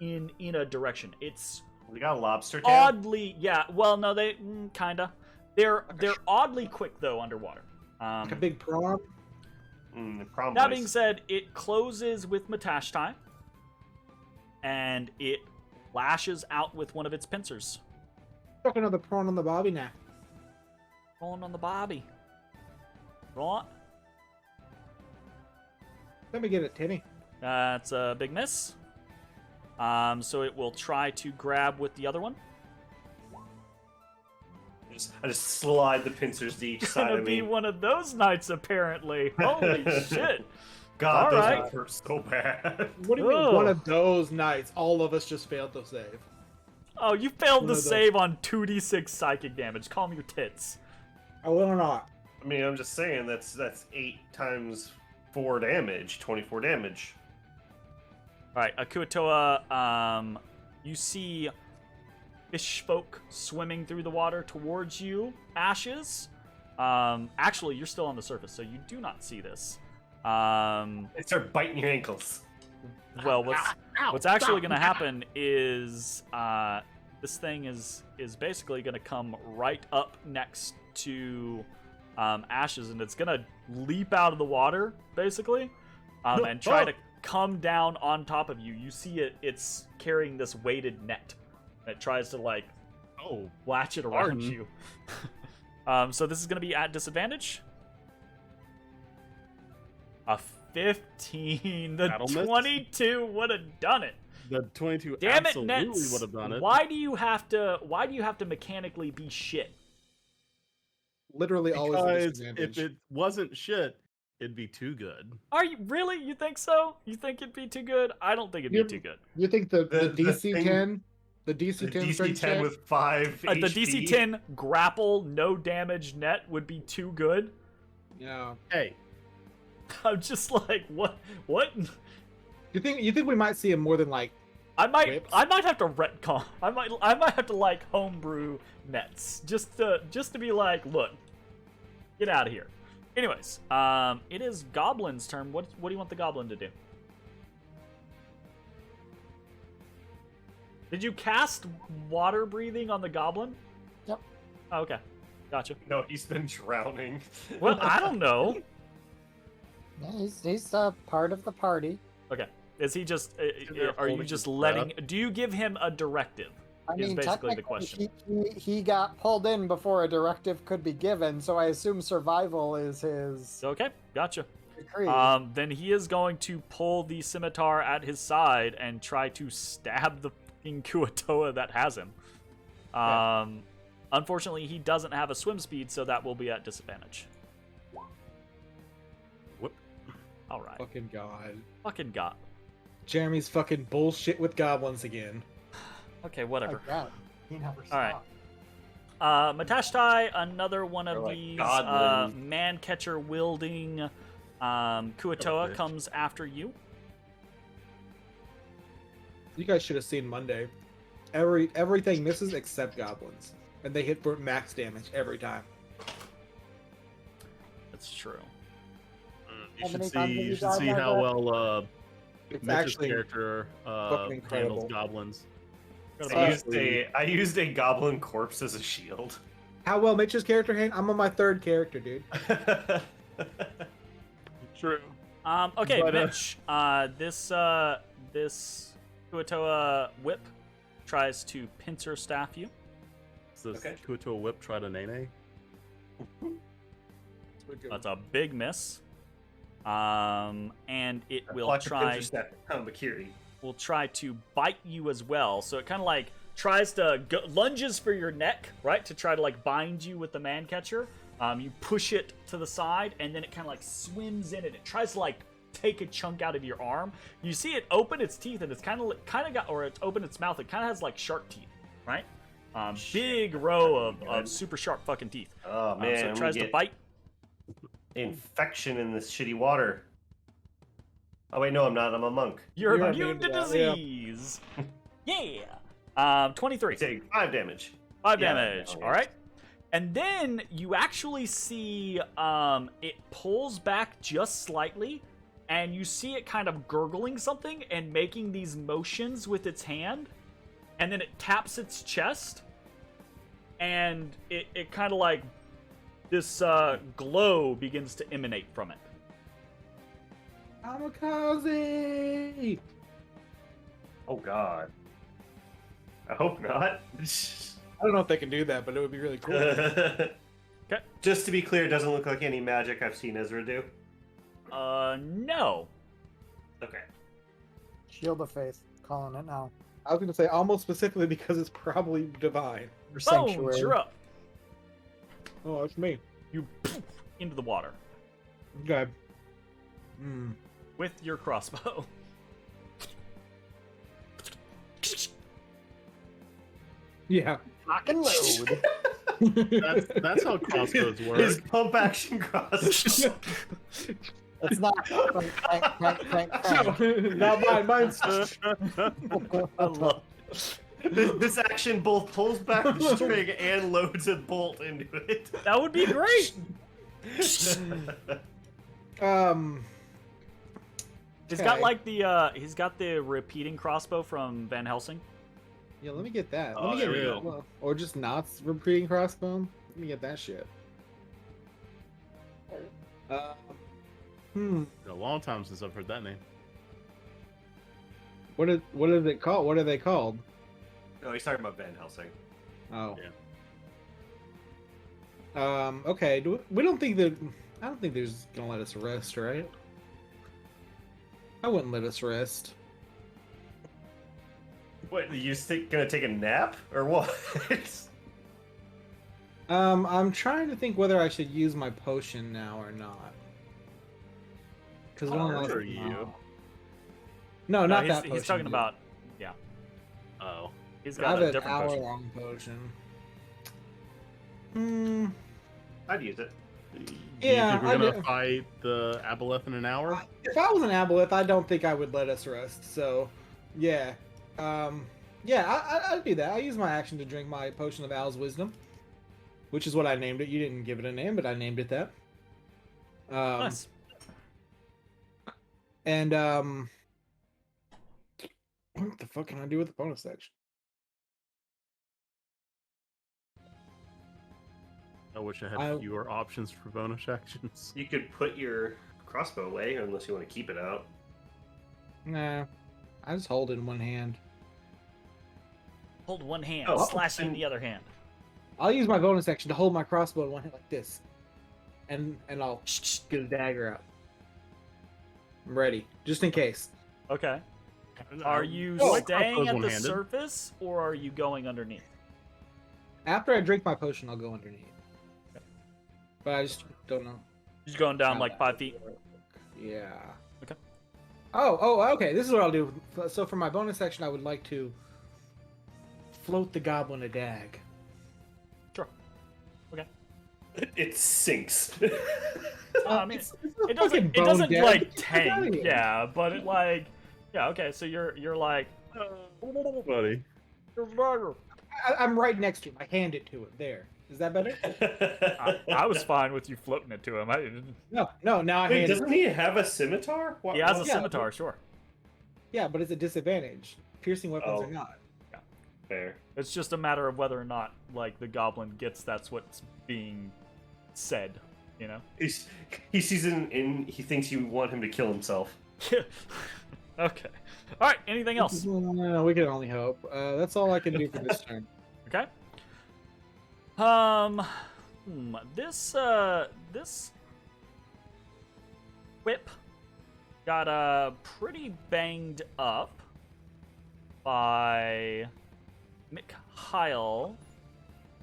in a direction. It's We got a lobster tail. oddly, yeah. Well, no, they kinda. They're oddly quick though underwater. Like a big prawn. That being said, it closes with Matashtai, and it lashes out with one of its pincers. Chuck another prawn on the bobby now. Rolling on the bobby. Right. Let me get it, Tinny. That's a big miss. So it will try to grab with the other one. I just slide the pincers to each side Gonna of be me. one of those nights, apparently. Holy shit. God, All those right. hurt so bad. What do you mean Ugh. one of those nights? All of us just failed to save. Oh, you failed One to of those. save on 2d6 psychic damage. Calm your tits. I will not. I mean, I'm just saying that's 8 times 4 damage, 24 damage. Alright, Akuatoa, you see fish folk swimming through the water towards you, Ashes. Actually, you're still on the surface, so you do not see this. They start biting your ankles. Well, what's actually going to happen is this thing is basically going to come right up next to Ashes, and it's going to leap out of the water, basically, and try to come down on top of you. You see it's carrying this weighted net. It tries to, like, latch it around you. So this is going to be at disadvantage. A 15. The That'll miss. 22 would have done it. The 22 Damn it, absolutely Nets. would have done it. Why do you have to mechanically be shit? Literally always a Because disadvantage. if it wasn't shit, it'd be too good. Are you really? You think so? You think it'd be too good? I don't think it'd You- be too good. You think the The DC thing- 10, the DC The 10 DC strength 10 check? with 5 The HP. DC 10 grapple, no damage net would be too good. Yeah. Hey, I'm just like, what? What? You think we might see him more than like? I might Whips? have to retcon. I might have to like homebrew nets just to be like, look, get out of here. Anyways, it is Goblin's turn. What do you want the Goblin to do? Did you cast water breathing on the Goblin? Yep. Oh, okay, gotcha. No, he's been drowning. Well, I don't know. Yeah, he's part of the party. Okay, is he just? there Are you holding just his letting? Do you give him a directive? I Is mean, basically the technically, question. he got pulled in before a directive could be given, so I assume survival is his Okay, gotcha. decree. Then he is going to pull the scimitar at his side and try to stab the fucking Kuatoa that has him. Unfortunately, he doesn't have a swim speed, so that will be at disadvantage. Whoop. All right. Fucking god. Fucking God. Jeremy's fucking bullshit with goblins again. Okay, whatever. Oh, God. He never All right. stopped. Matashtai, another one of They're like these godlings. man-catcher wielding Kuatoa bitch. comes after you. You guys should have seen Monday. Everything misses except goblins, and they hit for max damage every time. That's true. You How should many times have see. you You should died see like how that? well It's Mitch's actually character fucking incredible. handles goblins. I used a goblin corpse as a shield. how well Mitch's character hand. I'm on my 3rd character, dude. True. Okay, But, Mitch. This Kuatoa whip tries to pincer staff you. Does Okay. Kuto whip try to nene? That's a big miss. And it will Watch the try pincer snap Hamakiri. will try to bite you as well. So it kind of like tries to lunges for your neck, right, to try to like bind you with the man catcher. You push it to the side, and then it kind of like swims in, and it tries to like take a chunk out of your arm. You see it open its teeth, and it's kind of got, or it's open its mouth. It kind of has like shark teeth, right? Big row of super sharp fucking teeth. Oh man, So it we tries to get bite. infection in this shitty water. Oh wait, no, I'm not. I'm a monk. You're You're immune to immune to that, yeah. disease. Yeah. 23. Take 5 damage. 5 Yeah, damage. no, All right. And then you actually see it pulls back just slightly, and you see it kind of gurgling something and making these motions with its hand, and then it taps its chest, and it kind of like this glow begins to emanate from it. Kamikaze! Oh God. I hope not. I don't know if they can do that, but it would be really cool. Just to be clear, it doesn't look like any magic I've seen Ezra do. No. Okay. Shield of Faith, calling it now. I was going to say almost specifically because it's probably divine. Or Bones, Sanctuary. you're up. Oh, that's me. You into the water Okay. Hmm. with your crossbow. Yeah. Lock and load. That's how crossbows work. His pump action crossbow. It's not. Crank, crank, crank, crank. Not mine. Mine's. I love. This action both pulls back the string and loads a bolt into it. That would be great. He's got Okay. like he's got the repeating crossbow from Van Helsing. Yeah, let me get that. Oh, Let me get there we it. go. Well, or just Knott's repeating crossbow. Let me get that shit. Been a long time since I've heard that name. What is it called? What are they called? No, he's talking about Van Helsing. Oh. Yeah. Okay. We don't think that. I don't think they're just gonna let us rest, right? I wouldn't let us rest. What, you gonna take a nap or what? I'm trying to think whether I should use my potion now or not. Because Are you? No, not he's, that potion. he's talking dude. about. Yeah, Oh. he's I got have a an different potion. hour-long potion. Hmm. I'd use it. Do you Yeah, think we're I gonna do. fight the Aboleth in an hour? If I was an aboleth, I don't think I would let us rest. So, yeah, I'd do that. I use my action to drink my potion of Owl's wisdom, which is what I named it. You didn't give it a name, but I named it that. Nice. And what the fuck can I do with the bonus section? I wish I had I- fewer options for bonus actions. You could put your crossbow away unless you want to keep it out. Nah, I just hold it in one hand. Hold one hand, Oh, slashing and- the other hand. I'll use my bonus action to hold my crossbow in one hand like this, and I'll get a dagger out. I'm ready, just in case. Okay. Are you Oh, my staying crossbow's at the one-handed. surface or are you going underneath? After I drink my potion, I'll go underneath. But I just don't know. Just going down how like that 5 would feet. work. Yeah. Okay. Oh, okay. This is what I'll do. So for my bonus action, I would like to float the goblin a dag. Sure. Okay. It sinks. I mean, It's a it fucking doesn't bone dag. like Get the fuck outta tank, here. yeah, but it like yeah, okay, so you're like Buddy. I'm right next to him. I hand it to him. There. Is that better? I was fine with you floating it to him. I didn't. No. Now I Wait, hand it. doesn't he have a scimitar? He has a Yeah, scimitar, sure. Yeah, but it's a disadvantage. Piercing weapons Oh. are not. Fair. It's just a matter of whether or not like the goblin gets that's what's being said, you know? He sees it and he thinks you want him to kill himself. Okay. Alright, anything else? No, we can only hope. That's all I can do for this turn. Okay. This whip got pretty banged up by Mikhail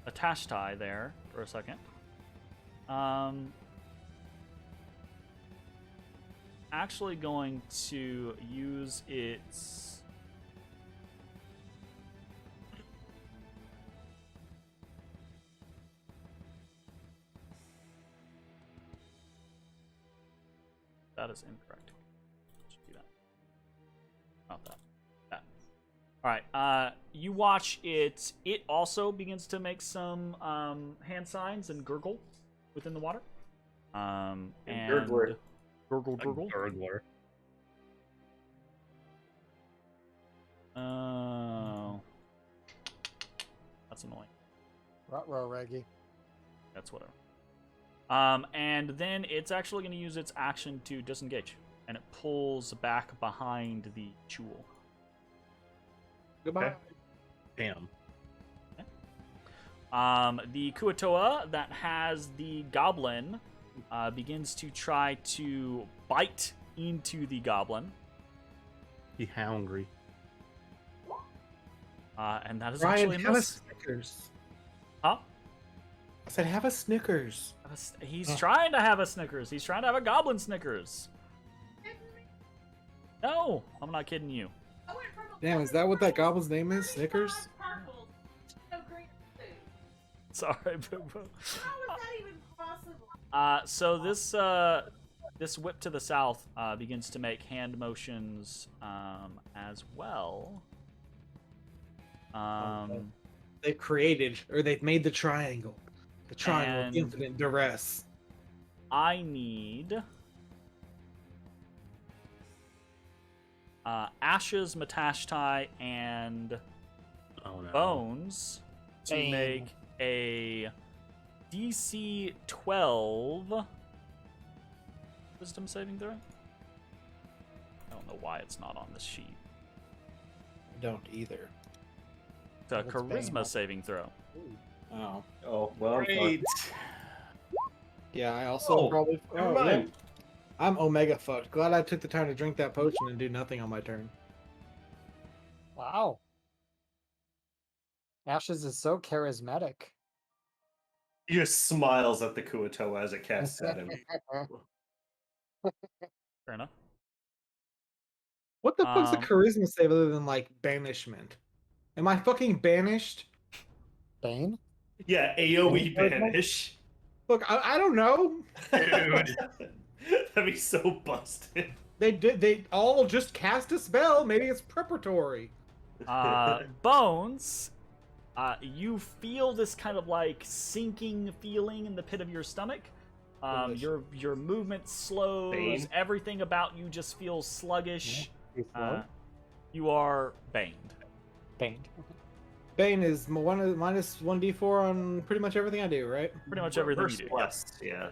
Matashtai there for a second. Actually going to use its that is incorrect. Should do that. Not that. That. All right. You watch it. It also begins to make some hand signs and gurgle within the water. And gurgler. Gurgle, A gurgle. gurgler. Oh. That's annoying. Ruh-roh, Reggie. That's whatever. And then it's actually going to use its action to disengage and it pulls back behind the jewel. Goodbye. Okay. Damn. The Kuatoa that has the goblin begins to try to bite into the goblin. He hungry. And that is Ryan, actually a have a miss. Snickers. Huh? I said, have a Snickers. He's trying to have a Snickers. He's trying to have a goblin Snickers. No, I'm not kidding you. Damn, is that what that goblin's name is? Snickers? Sorry, Boo Boo. How is that even possible? So this whip to the south begins to make hand motions as well. They've created, or they've made the triangle. The triangle of And- infinite duress. I need Ashes, Matashtai, and Oh no. Bones to Bane. make a DC 12 wisdom saving throw. I don't know why it's not on this sheet. Don't either. It's a What's charisma Bane? saving throw. Oh. Oh, well, I'm Great. Yeah, I also Oh, probably. never yeah. mind. I'm omega fucked. Glad I took the time to drink that potion and do nothing on my turn. Wow. Ashes is so charismatic. He just smiles at the Kuatoa as it casts at him. Fair enough. What the fuck's a Um, charisma save other than like banishment? Am I fucking banished? Bane? Yeah, AoE banish. Look, I don't know. Dude. That'd be so busted. They all just cast a spell. Maybe it's preparatory. Bones, you feel this kind of like sinking feeling in the pit of your stomach. Delicious. Your movement slows. Bane? Everything about you just feels sluggish. You slow? You are baned. Bane. Bane is minus 1d4 on pretty much everything I do, right? Pretty much everything First you do. plus, yeah.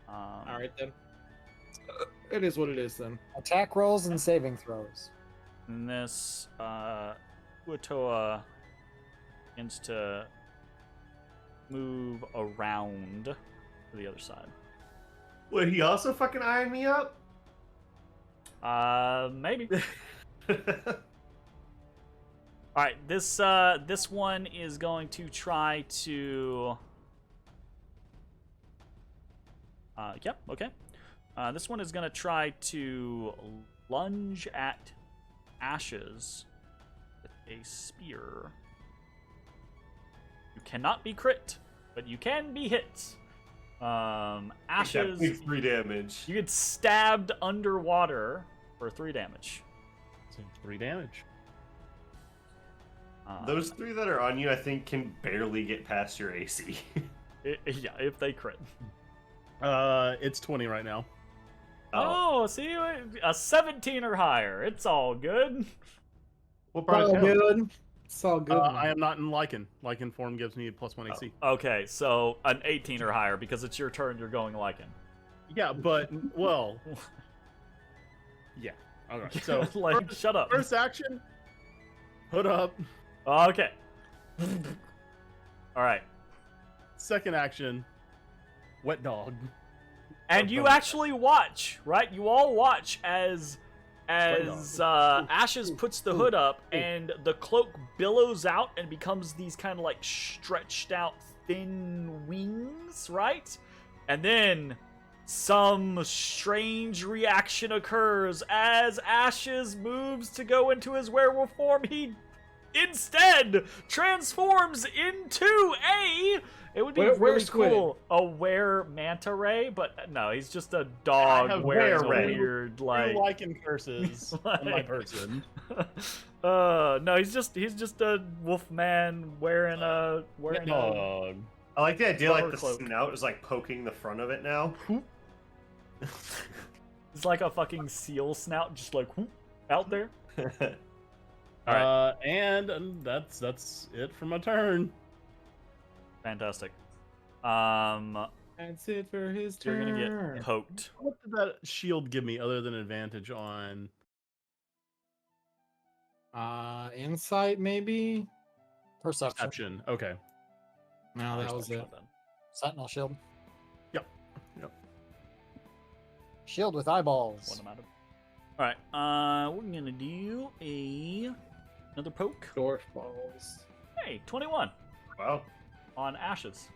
All right then. It is what it is then. Attack rolls and saving throws. And this Uatoa begins to move around to the other side. Would he also fucking iron me up? Maybe. All right, this one is going to try to. Yep. Okay. This one is going to try to lunge at Ashes with a spear. You cannot be crit, but you can be hit. Ashes. That 3 damage. You get stabbed underwater for 3 damage. So 3 damage. Those 3 that are on you, I think, can barely get past your AC. Yeah, if they crit. It's 20 right now. Oh, see, a 17 or higher. It's all good. What It's brought all it down? good. It's all good. I am not in Lycan. Lycan form gives me +1 AC. Okay, so an 18 or higher because it's your turn. You're going Lycan. Yeah, but well, yeah. All right. So like, shut up. first action, hood up. Okay. All right. Second action, wet dog. And you actually watch, right? You all watch as Ashes puts the hood up and the cloak billows out and becomes these kind of like stretched out thin wings, right? And then some strange reaction occurs as Ashes moves to go into his werewolf form. He instead transforms into it would be Were really squid. cool, a were manta ray, but no, he's just a I dog have wearing a were-ray. weird Two like. Lycan curses on my Like- person. No, he's just a wolf man wearing a Wet dog. I like the idea, like the Cloak. snout is like poking the front of it now. It's like a fucking seal snout, just like whoop, out there. All right, And that's it for my turn. fantastic. That's it for his You're turn. gonna get poked. What did that shield give me other than advantage on? Insight maybe. Perception. Okay. No, that was it. Perception then. Sentinel shield. Yep. Shield with eyeballs. What amount of... All right. We're gonna do another poke. Dwarf balls. Hey, 21 Wow. on ashes.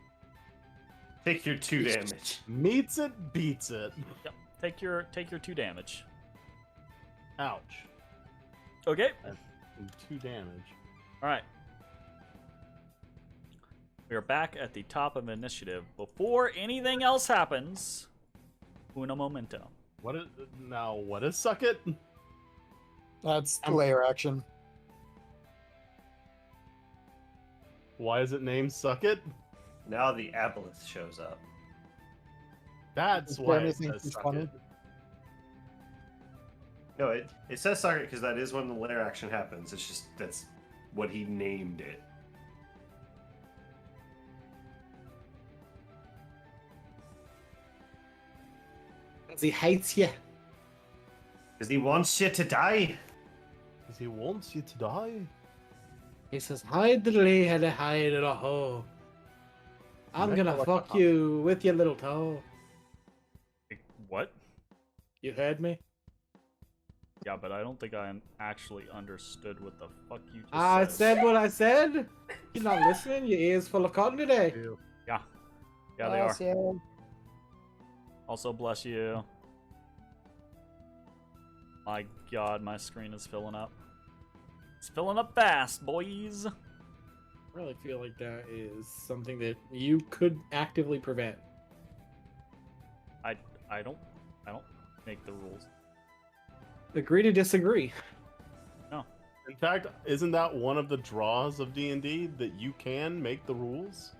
Take your 2 damage. Meets it, beats it. Yep. Take your 2 damage. Ouch. Okay. And 2 damage. All right. We are back at the top of initiative. Before anything else happens, uno momento. What is suck it? That's layer action. Why is it named suck it? Now the aboleth shows up. That's Is why there it anything says too suck funny? it. No, it says suck it because that is when the lair action happens. It's just that's what he named it. Because he hates you. Because he wants you to die. Because he wants you to die. He says, hide the lay, hide in a hole. I'm gonna fuck you with your little toe. What? You heard me? Yeah, but I don't think I actually understood what the fuck you just I said. said what I said. You're not listening. Your ears full of cotton today. Yeah. Yeah, they are. Yes, yeah. Also, bless you. My god, my screen is filling up. It's filling up fast, boys. I really feel like that is something that you could actively prevent. I don't make the rules. Agree to disagree. No. In fact, isn't that one of the draws of D&D that you can make the rules?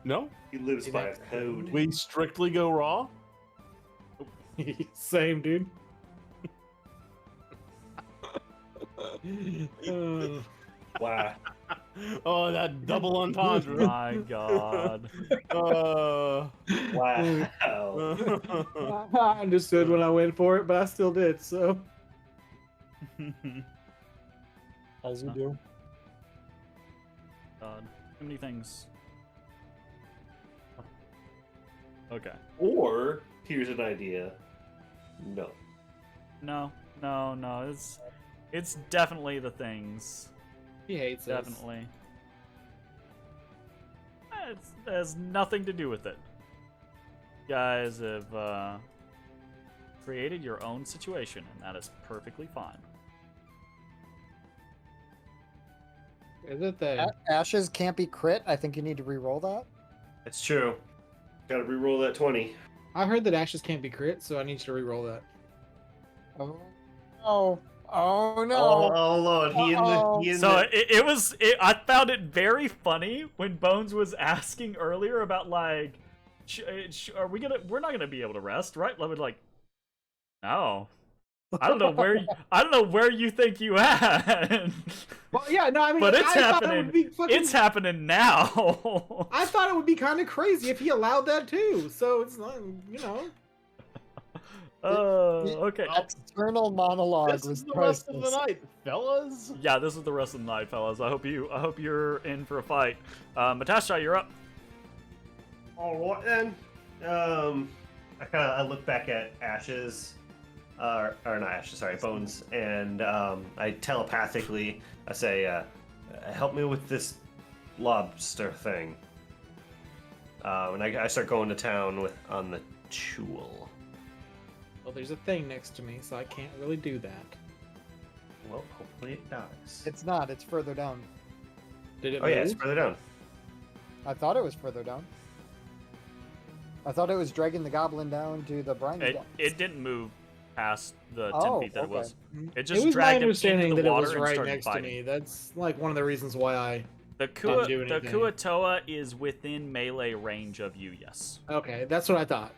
No? He lives by a code. We strictly go raw? Same, dude. Wow. Oh, that double entendre. My god. Wow. I understood when I went for it, but I still did, so. As you do. God. Too many things. Okay. Or here's an idea. No. No. It's definitely the things. He hates us. Definitely. It has nothing to do with it. You guys have created your own situation, and that is perfectly fine. Is it the Ashes can't be crit. I think you need to re-roll that. It's true. Gotta re-roll that 20. I heard that ashes can't be crit, so I need you to re-roll that. Oh no! Oh Lord, I found it very funny when Bones was asking earlier about like, we're not gonna be able to rest, right? Love it, like, no. I don't know where you think you at. Well, yeah, no, I mean, But it's I thought it happening. would be fucking, It's happening now. I thought it would be kind of crazy if he allowed that too. So it's not, you know. Okay. External monologue This was is the rest of the priceless. night, fellas. Yeah, this is the rest of the night, fellas. I hope you're in for a fight. Matashtai, you're up. All right then. I look back at Ashes, or not Ashes, sorry, Bones, and I telepathically say, "Help me with this lobster thing." And I start going to town on the Chul. Well, there's a thing next to me, so I can't really do that. Well, hopefully it does. It's not. It's further down. Did it Oh yeah, it's move? further down. I thought it was further down. I thought it was dragging the goblin down to the briny depths. It didn't move past the 10 Oh, feet that it was. Mm-hmm. It just was my dragged him understanding into the that it water was and right started next fighting. to me. That's like one of the reasons why I. The Didn't do the anything. Kuatoa is within melee range of you, yes. Okay, that's what I thought.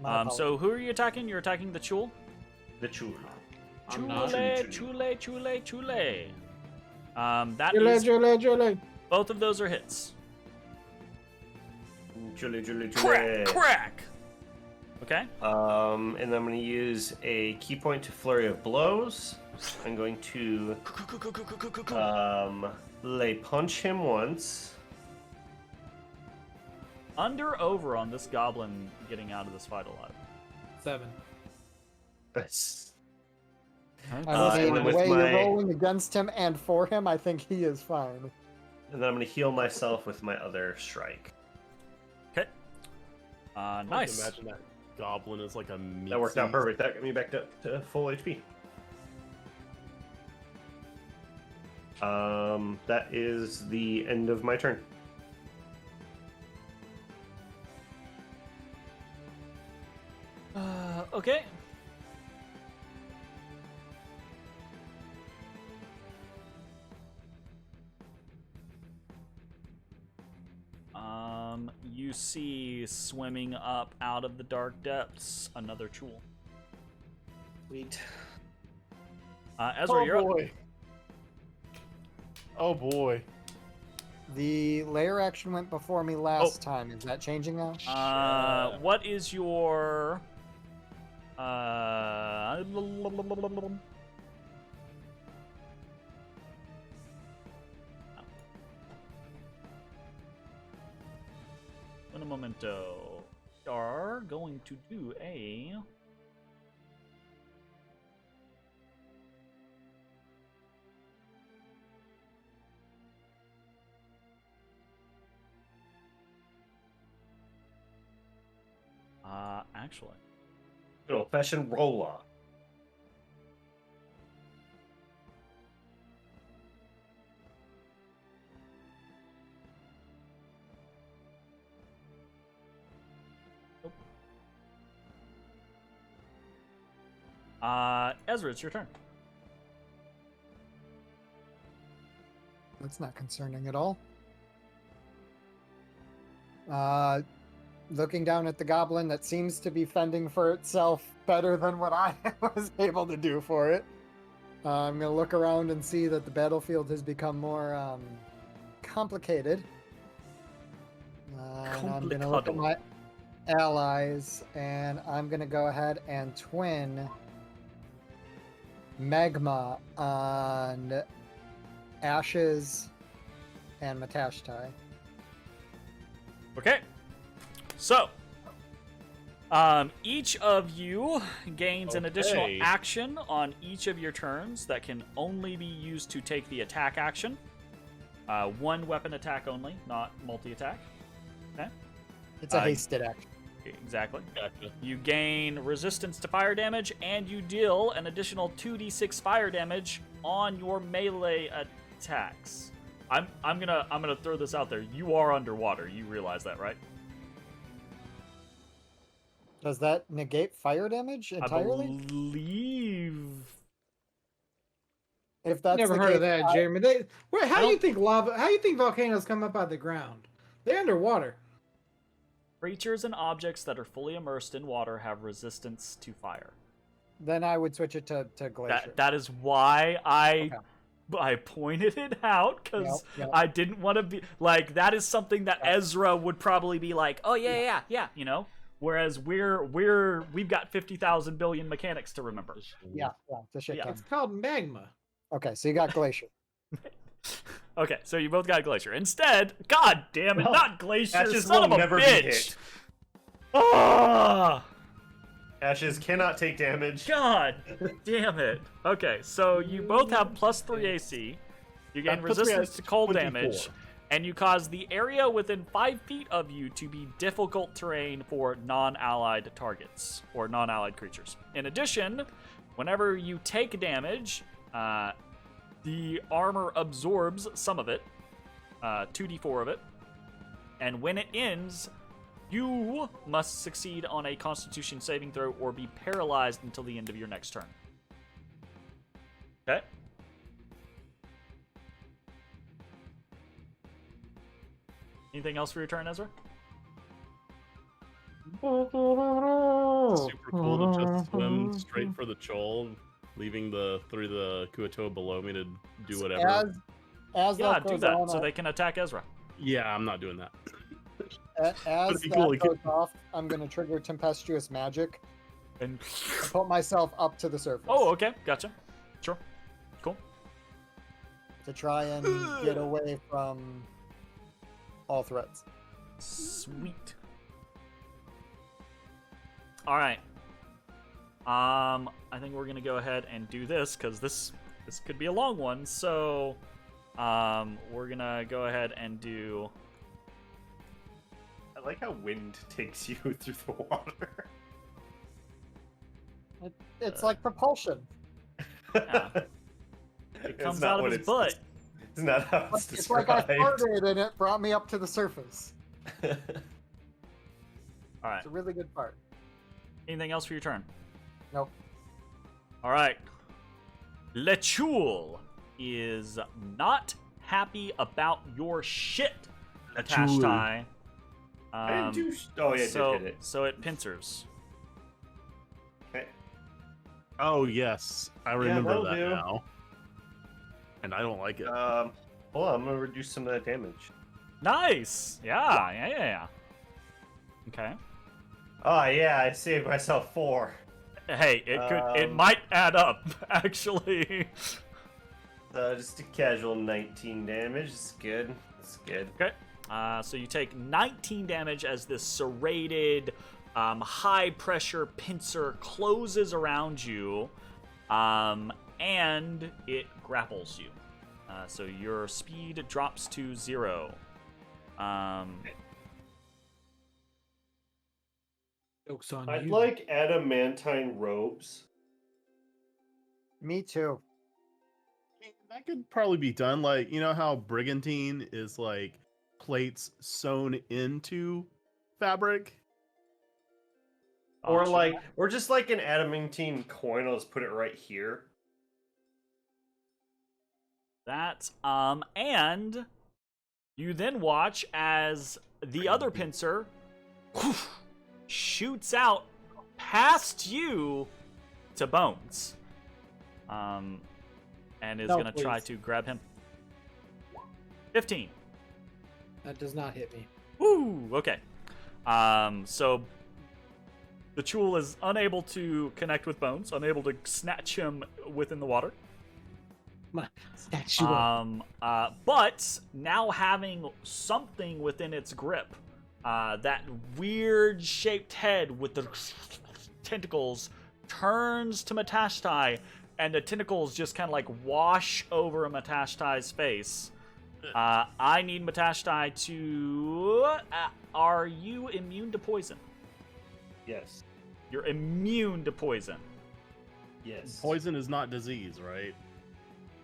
My So who are you attacking? You're attacking the Chul? The Chul. I'm not. Chule. That Jule, is Jule. both of those are hits. Crack! Crack! Okay. And then I'm going to use a key point to flurry of blows. I'm going to lay punch him once. Under over on this goblin getting out of this fight alive. 7. That's I mean, and the then with way my- you're rolling against him and for him, I think he is fine. And then I'm going to heal myself with my other strike. Okay. Nice. Imagine that goblin is like a meat That worked out thief. perfect. That got me back to full HP. That is the end of my turn. Okay. You see swimming up out of the dark depths another Chul. Sweet. Ezra, Oh you're up. boy. Oh boy. The layer action went before me last time. Is that changing now? What is your un momento. We are going to do a actually. Good old-fashioned roll-off. Ezra, it's your turn. That's not concerning at all. Looking down at the goblin that seems to be fending for itself better than what I was able to do for it. I'm going to look around and see that the battlefield has become more complicated. And I'm going to look at my allies, and I'm going to go ahead and twin Magma on Ashes and Matashtai. Okay. So, each of you gains an additional Okay. action on each of your turns that can only be used to take the attack action. One weapon attack only, not multi-attack. Okay. It's a hasted action. Exactly. Gotcha. You gain resistance to fire damage, and you deal an additional 2d6 fire damage on your melee attacks. I'm gonna throw this out there. You are underwater. You realize that, right? Does that negate fire damage entirely? I believe. If that's Never the heard case, of that, Jeremy. How do you think volcanoes come up out of the ground? They're underwater. Creatures and objects that are fully immersed in water have resistance to fire. then I would switch it to glacier. That is why I pointed it out, because Yep. I didn't want to be like, that is something that Ezra would probably be like, oh yeah, you know. Whereas we've got 50,000 billion mechanics to remember. Yeah, it's a shit ton. It's called magma. Okay, so you got glacier. Okay, so you both got Glacier. Instead, god damn it, not Glacier, Ashes son will of a never be bitch! hit. Ah! Ashes cannot take damage. God damn it. Okay, so you both have +3 AC. You gain That puts me resistance at to cold 24. damage, and you cause the area within 5 feet of you to be difficult terrain for non-allied targets, or non-allied creatures. In addition, whenever you take damage, the armor absorbs some of it, 2d4 of it, and when it ends, you must succeed on a Constitution saving throw or be paralyzed until the end of your next turn. Okay? Anything else for your turn, Ezra? Super cool to just swim straight for the Chol, leaving through the Kuato below me to do whatever. As Yeah, that do goes that on, so they can attack Ezra. Yeah, I'm not doing that. As be that cool, goes off, I'm going to trigger Tempestuous Magic And and put myself up to the surface. oh, okay, gotcha. Sure, cool. To try and get away from all threats. Sweet. All right. I think we're gonna go ahead and do this because this could be a long one. So, we're gonna go ahead and do. I like how wind takes you through the water. It's like propulsion. Yeah. It comes out of his butt. It's not how it's It's like I described. farted and it brought me up to the surface. All right. It's a really good part. Anything else for your turn? Nope. All right. Lechul is not happy about your shit, Matashtai. I didn't do. Oh yeah, so, did hit it. So it pincers. Okay. Oh yes, I remember that'll that do. now. And I don't like it. Hold on, I'm gonna reduce some of that damage. Nice. Yeah. Okay. Oh yeah, I saved myself 4. Hey, it might add up actually. Just a casual 19 damage. It's good. It's good. Okay. So you take 19 damage as this serrated, high-pressure pincer closes around you, and it grapples you. So your speed drops to 0. Joke's on I'd you. like adamantine robes. Me too. I mean, that could probably be done. Like, you know how brigantine is like plates sewn into fabric? Or like, or just like an adamantine coin. I'll just put it right here. That, and you then watch as the other pincer shoots out past you to Bones. And is No, gonna try please. to grab him. 15. That does not hit me. Woo! Okay. So the Chul is unable to connect with Bones, unable to snatch him within the water. Snatch you up. But now having something within its grip, that weird shaped head with the tentacles turns to Matashtai, and the tentacles just kind of like wash over Matashtai's face. I need Matashtai to. Are you immune to poison? Yes. You're immune to poison. Yes. Poison is not disease, right?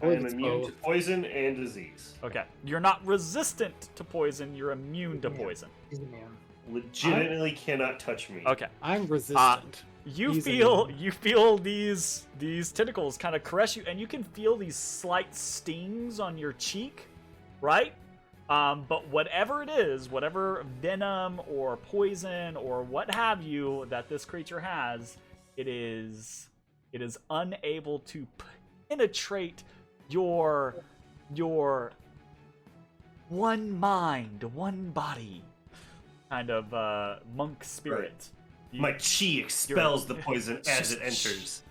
I am It's immune to both. poison and disease. Okay. You're not resistant to poison, you're immune to poison. He's immune. Legitimately cannot touch me. Okay. I'm resistant. You He's feel immune. these tentacles kind of caress you, and you can feel these slight stings on your cheek, right? But whatever it is, whatever venom or poison or what have you that this creature has, it is unable to penetrate your one mind, one body kind of monk spirit. My chi expels the poison as it enters.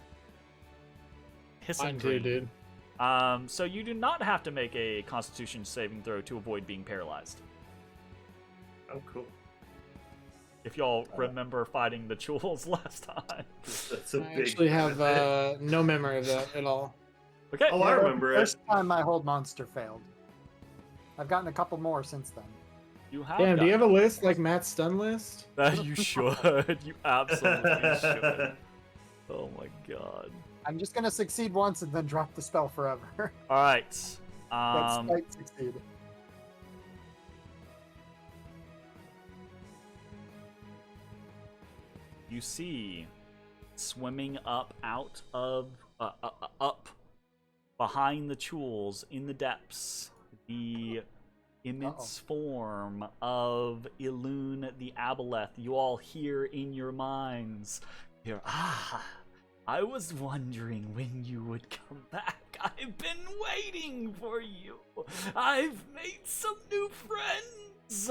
Hiss and Mine too, green. dude. So you do not have to make a Constitution saving throw to avoid being paralyzed. Oh, cool. If y'all remember fighting the Chuls last time. That's a I big. actually have no memory of that at all. Okay. Oh, I remember it. First time my hold monster failed. I've gotten a couple more since then. You have. Damn, do you have a gotten- list like Matt's stun list? You should. You absolutely should. Oh my god. I'm just gonna succeed once and then drop the spell forever. All right. That's might succeed. You see, swimming up out of up behind the Chuls in the depths, the immense form of Ilun the Aboleth. You all hear in your minds, I was wondering when you would come back. I've been waiting for you. I've made some new friends.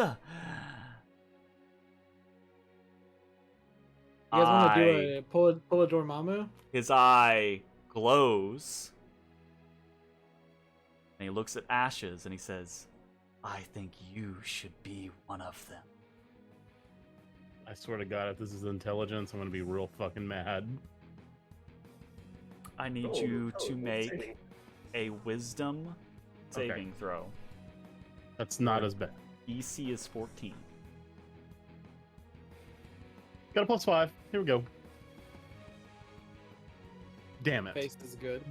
You guys want to do a pull a Dormammu? His eye glows. And he looks at Ashes and he says, I think you should be one of them. I swear to God, if this is intelligence, I'm gonna be real fucking mad. I need you to make a wisdom saving throw. That's not as bad. EC is 14. Got a +5. Here we go. Damn it. Face is good.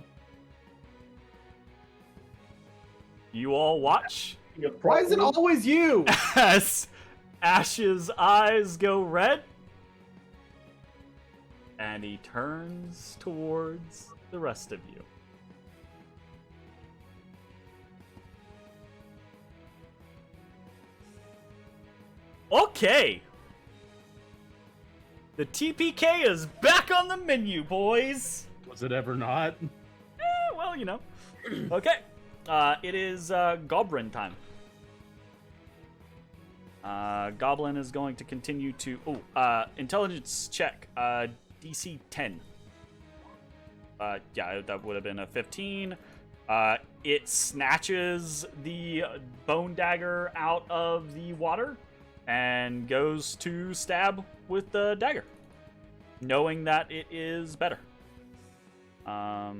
You all watch Why is it always you? as Ash's eyes go red. And he turns towards the rest of you. Okay. The TPK is back on the menu, boys. Was it ever not? Well, you know. Okay. It is Goblin time. Goblin is going to continue to... intelligence check. DC 10. Yeah, that would have been a 15. It snatches the bone dagger out of the water and goes to stab with the dagger, knowing that it is better. Let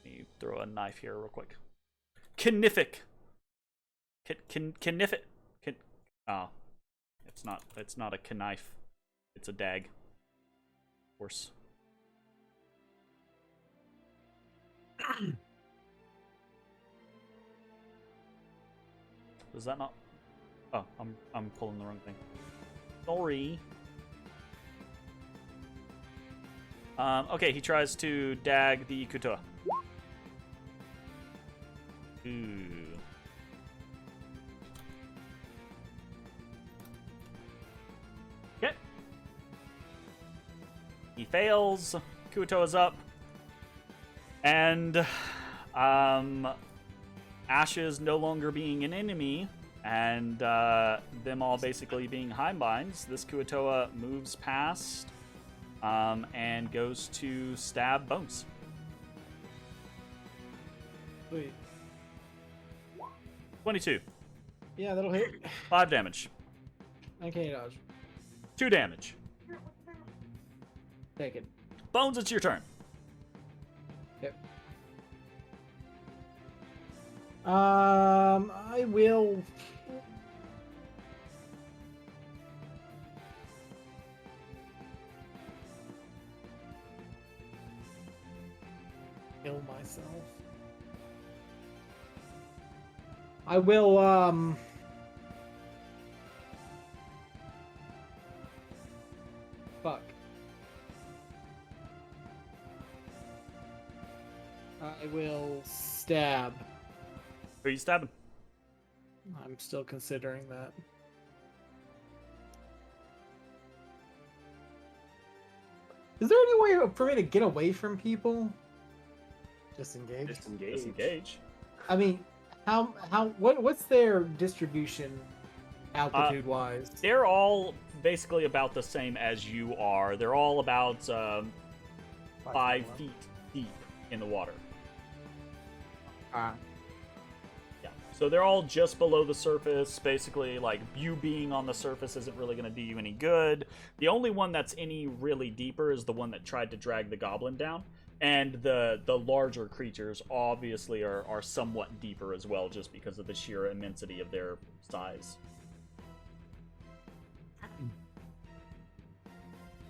me throw a knife here real quick. Knific. Knifit. Oh, it's not a knife. It's a dag. Of course. Does that not? Oh, I'm pulling the wrong thing. Sorry. Okay, he tries to dag the Kutoa. Ooh. Okay. He fails. Kutoa's up. And Ashes no longer being an enemy, and them all basically being Heimbinds, this Kuatoa moves past and goes to stab Bones. Wait. 22. Yeah, that'll hit. 5 damage. Okay, dodge. 2 damage. Take it. Bones, it's your turn. Yep. I will. Kill myself. I will, fuck. I will stab. Who are you stabbing? I'm still considering that. Is there any way for me to get away from people? Disengage. Disengage. I mean, what's their distribution altitude wise? They're all basically about the same as you are. They're all about 5 feet deep in the water. Ah. Yeah. So they're all just below the surface. Basically, like, you being on the surface isn't really going to do you any good. The only one that's any really deeper is the one that tried to drag the goblin down. And the larger creatures obviously are somewhat deeper as well, just because of the sheer immensity of their size.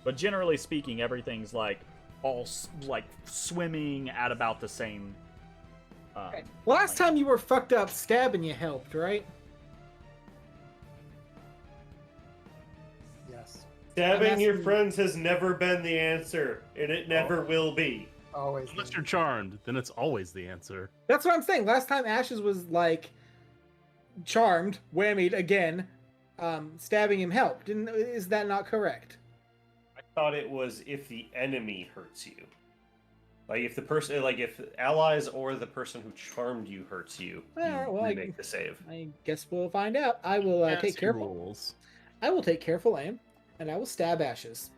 But generally speaking, everything's like all like swimming at about the same. Okay. Last time you were fucked up, stabbing you helped, right? Yes. Stabbing your friends has never been the answer, and it never will be. Always. Unless you're charmed, then it's always the answer. That's what I'm saying. Last time Ashes was like charmed, whammied again, stabbing him helped. Is that not correct? I thought it was if the enemy hurts you. Like if the person, like if allies or the person who charmed you hurts you, Well, you well, remake the save. I guess we'll find out. I will take Fancy careful. rules. I will take careful aim, and I will stab Ashes.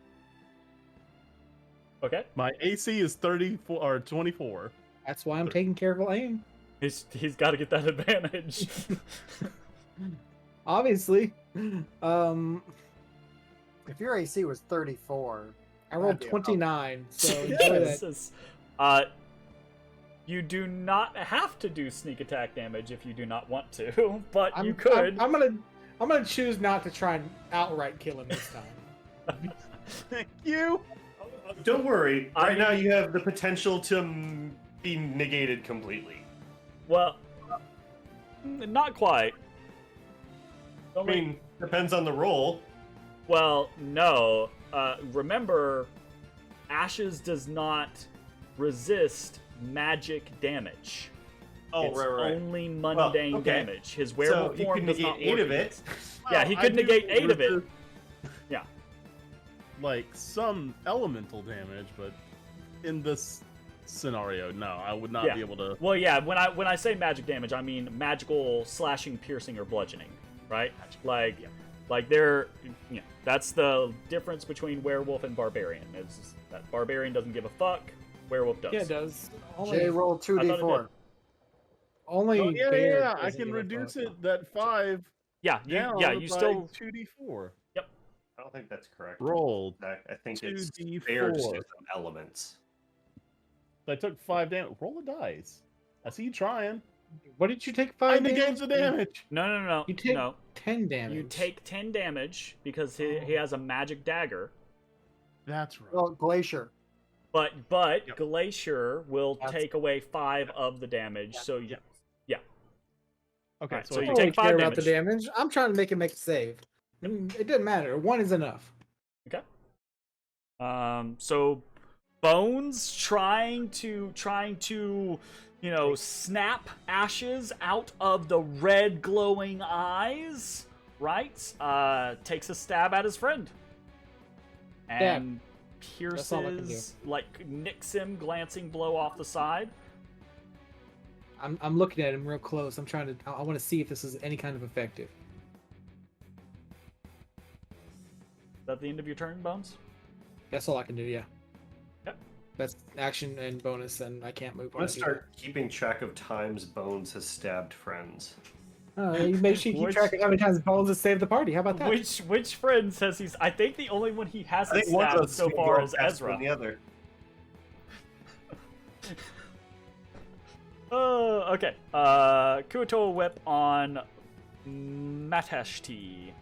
Okay. My AC is 34 or 24. That's why I'm taking careful aim. He's got to get that advantage. Obviously. If your AC was 34, I rolled that'd be a 29, so enjoy that. Jesus. You do not have to do sneak attack damage if you do not want to, but you could. I'm gonna choose not to try and outright kill him this time. Thank you. Don't worry. Right now, you have the potential to be negated completely. Well, not quite. I mean, depends on the roll. Well, no. Remember, Ashes does not resist magic damage. Oh, it's right. only mundane damage. His werewolf so form you does can not negate 8 work of it. Yeah, he could negate 8 of it. Yeah. Like some elemental damage, but in this scenario, no, I would not be able to. Well, yeah. When I say magic damage, I mean magical slashing, piercing, or bludgeoning, right? Like they're, that's the difference between werewolf and barbarian. Is that barbarian doesn't give a fuck, werewolf does. Yeah, it does. Jay roll 2d4. Only Oh, yeah, bear yeah, I doesn't can give a reduce fuck. it that 5. Yeah, you by still 2d4. I don't think that's correct. Rolled. I think it's 2d4. fair to some elements. I took 5 damage. Roll the dice. I see you trying. What did you take I 5 negate the damage. No. You take no. 10 damage. You take 10 damage because he has a magic dagger. That's right. Well, Glacier. But Glacier will take away 5 of the damage. So yeah. Okay, Right, so so I you don't take really 5 care damage. about the damage. I'm trying to make him make a save. It doesn't matter. 1 is enough. Okay. So Bones trying to snap Ashes out of the red glowing eyes, right? Takes a stab at his friend. And That's all I can do. pierces, like nicks him, glancing blow off the side. I'm looking at him real close. I want to see if this is any kind of effective. Is that the end of your turn, Bones? That's all I can do, yeah. Yep. That's action and bonus, and I can't move. I'm gonna start keeping track of times Bones has stabbed friends. You make sure you keep track of how many times Bones has saved the party. How about that? Which friends has he? I think the only one he I hasn't think one of stabbed those so can far go is faster Ezra. than the other. Okay. Kuotoa whip on Matashtai.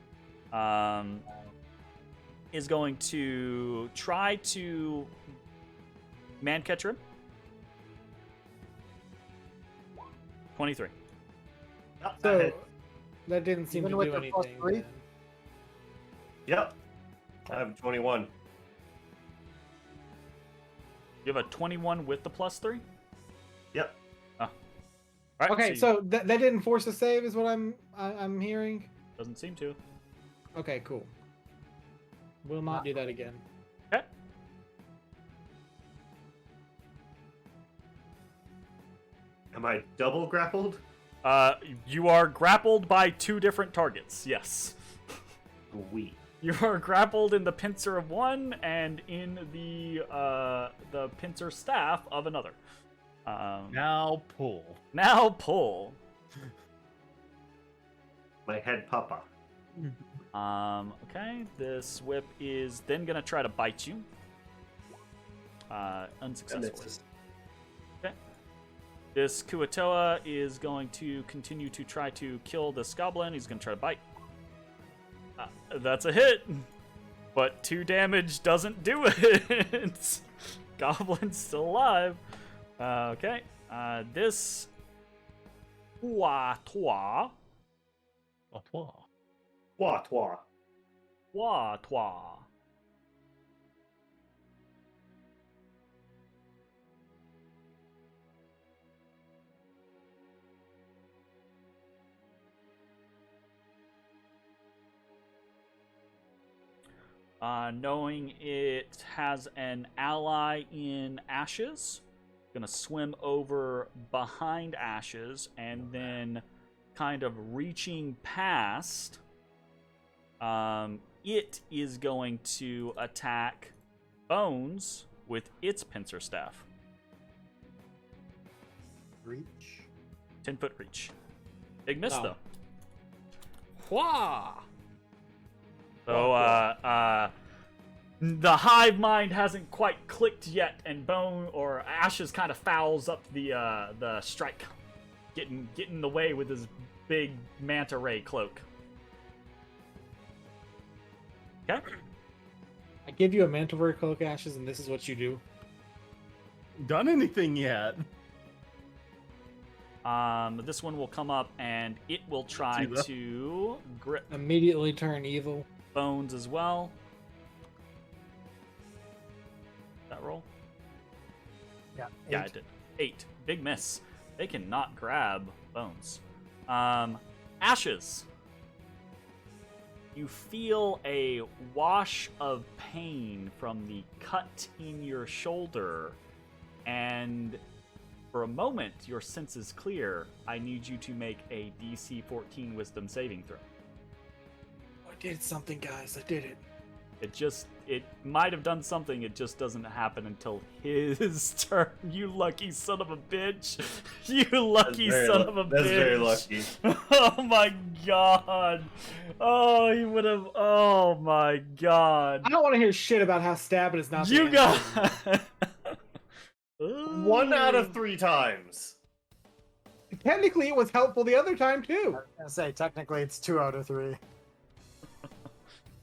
Is going to try to man catcher him. 23. So that didn't seem Even to with do the anything. +3? then. Yep. I have 21. You have a 21 with the +3? Yep. Oh. All right, Okay, so that didn't force a save, is what I'm hearing. doesn't seem to. Okay, cool. Will not do that again. Okay. Am I double grappled? You are grappled by 2 different targets. Yes. Sweet. You are grappled in the pincer of one and in the pincer staff of another. Now pull. Now pull. My head papa. Okay. This whip is then gonna try to bite you. Unsuccessfully. Okay. This Kuotoa is going to continue to try to kill this goblin. He's gonna try to bite. That's a hit, but 2 damage doesn't do it. Goblin's still alive. Okay. This Twa. Knowing it has an ally in Ashes, gonna swim over behind Ashes and then kind of reaching past It is going to attack Bones with its pincer staff. Reach. 10-foot reach. Big miss, No. though. Wah! So, the hive mind hasn't quite clicked yet, and Ashes kind of fouls up the strike, getting in the way with his big manta ray cloak. Okay. I give you a manta ray cloak, Ashes, and this is what you do. Done anything yet? This one will come up and it will try to grip Immediately turn evil. Bones as well. That roll? Yeah. Yeah, it did. 8. Big miss. They cannot grab Bones. Ashes. You feel a wash of pain from the cut in your shoulder, and for a moment, your senses clear. I need you to make a DC 14 Wisdom saving throw. I did something, guys. I did it. It might have done something, it just doesn't happen until his turn. You lucky son of a bitch. You lucky son of a bitch. That's very lucky. Oh my god. Oh, he would have. Oh my god. I don't want to hear shit about how stabbing is not. You the got. answer. 1 out of 3 times. Technically, it was helpful the other time too. I was gonna say technically it's 2 out of 3.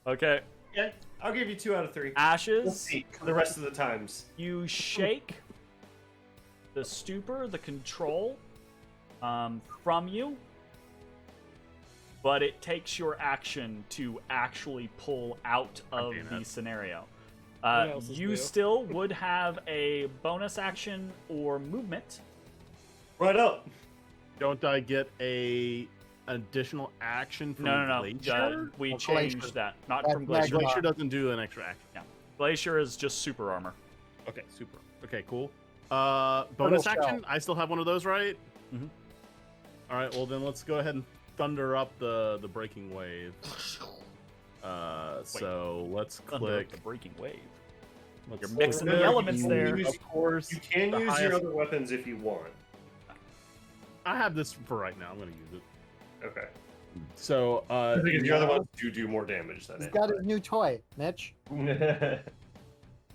Okay. Yeah, I'll give you 2 out of 3. Ashes. We'll see the rest of the times. You shake the stupor, the control, from you, but it takes your action to actually pull out of the scenario. You still would have a bonus action or movement. Right up. Don't I get a additional action from No. Glacier? We Well, changed Glacier. that. Not That- from that Glacier. Glacier doesn't do an extra action. Yeah. Glacier is just super armor. Okay, super. Okay, cool. Bonus Turtle action? I still have one of those, right? Mhm. All right, well then let's go ahead and thunder up the breaking wave. So let's Thunder click. the breaking wave. Let's You're mixing click- the elements there. Of course. You can the use highest- your other weapons if you want. I have this for right now. I'm going to use it. Okay. So, Because your other ones do more damage than He's it. got his new toy, Mitch.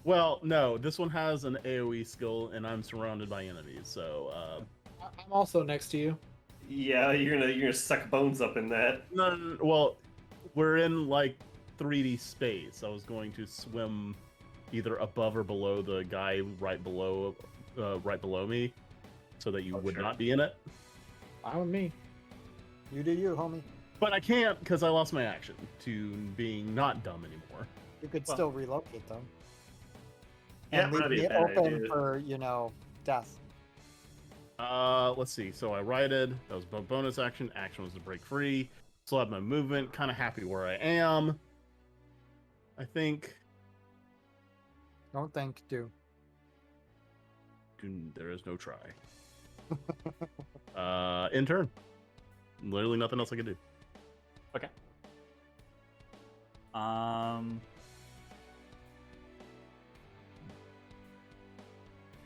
well, no, this one has an AoE skill, and I'm surrounded by enemies. So, I'm also next to you. Yeah, you're gonna suck bones up in that. no, well, we're in like 3D space. I was going to swim either above or below the guy right below me, so that you would sure. not be in it. Fine with me. You do you, homie. But I can't because I lost my action to being not dumb anymore. You could Well- still relocate them. Yeah, And leave that'd be a me bad open idea. for, death. Let's see. So I righted. That was bonus action. Action was to break free. Still have my movement. Kind of happy where I am. I think. Don't think, do. There is no try. In turn. Literally nothing else I can do. Okay.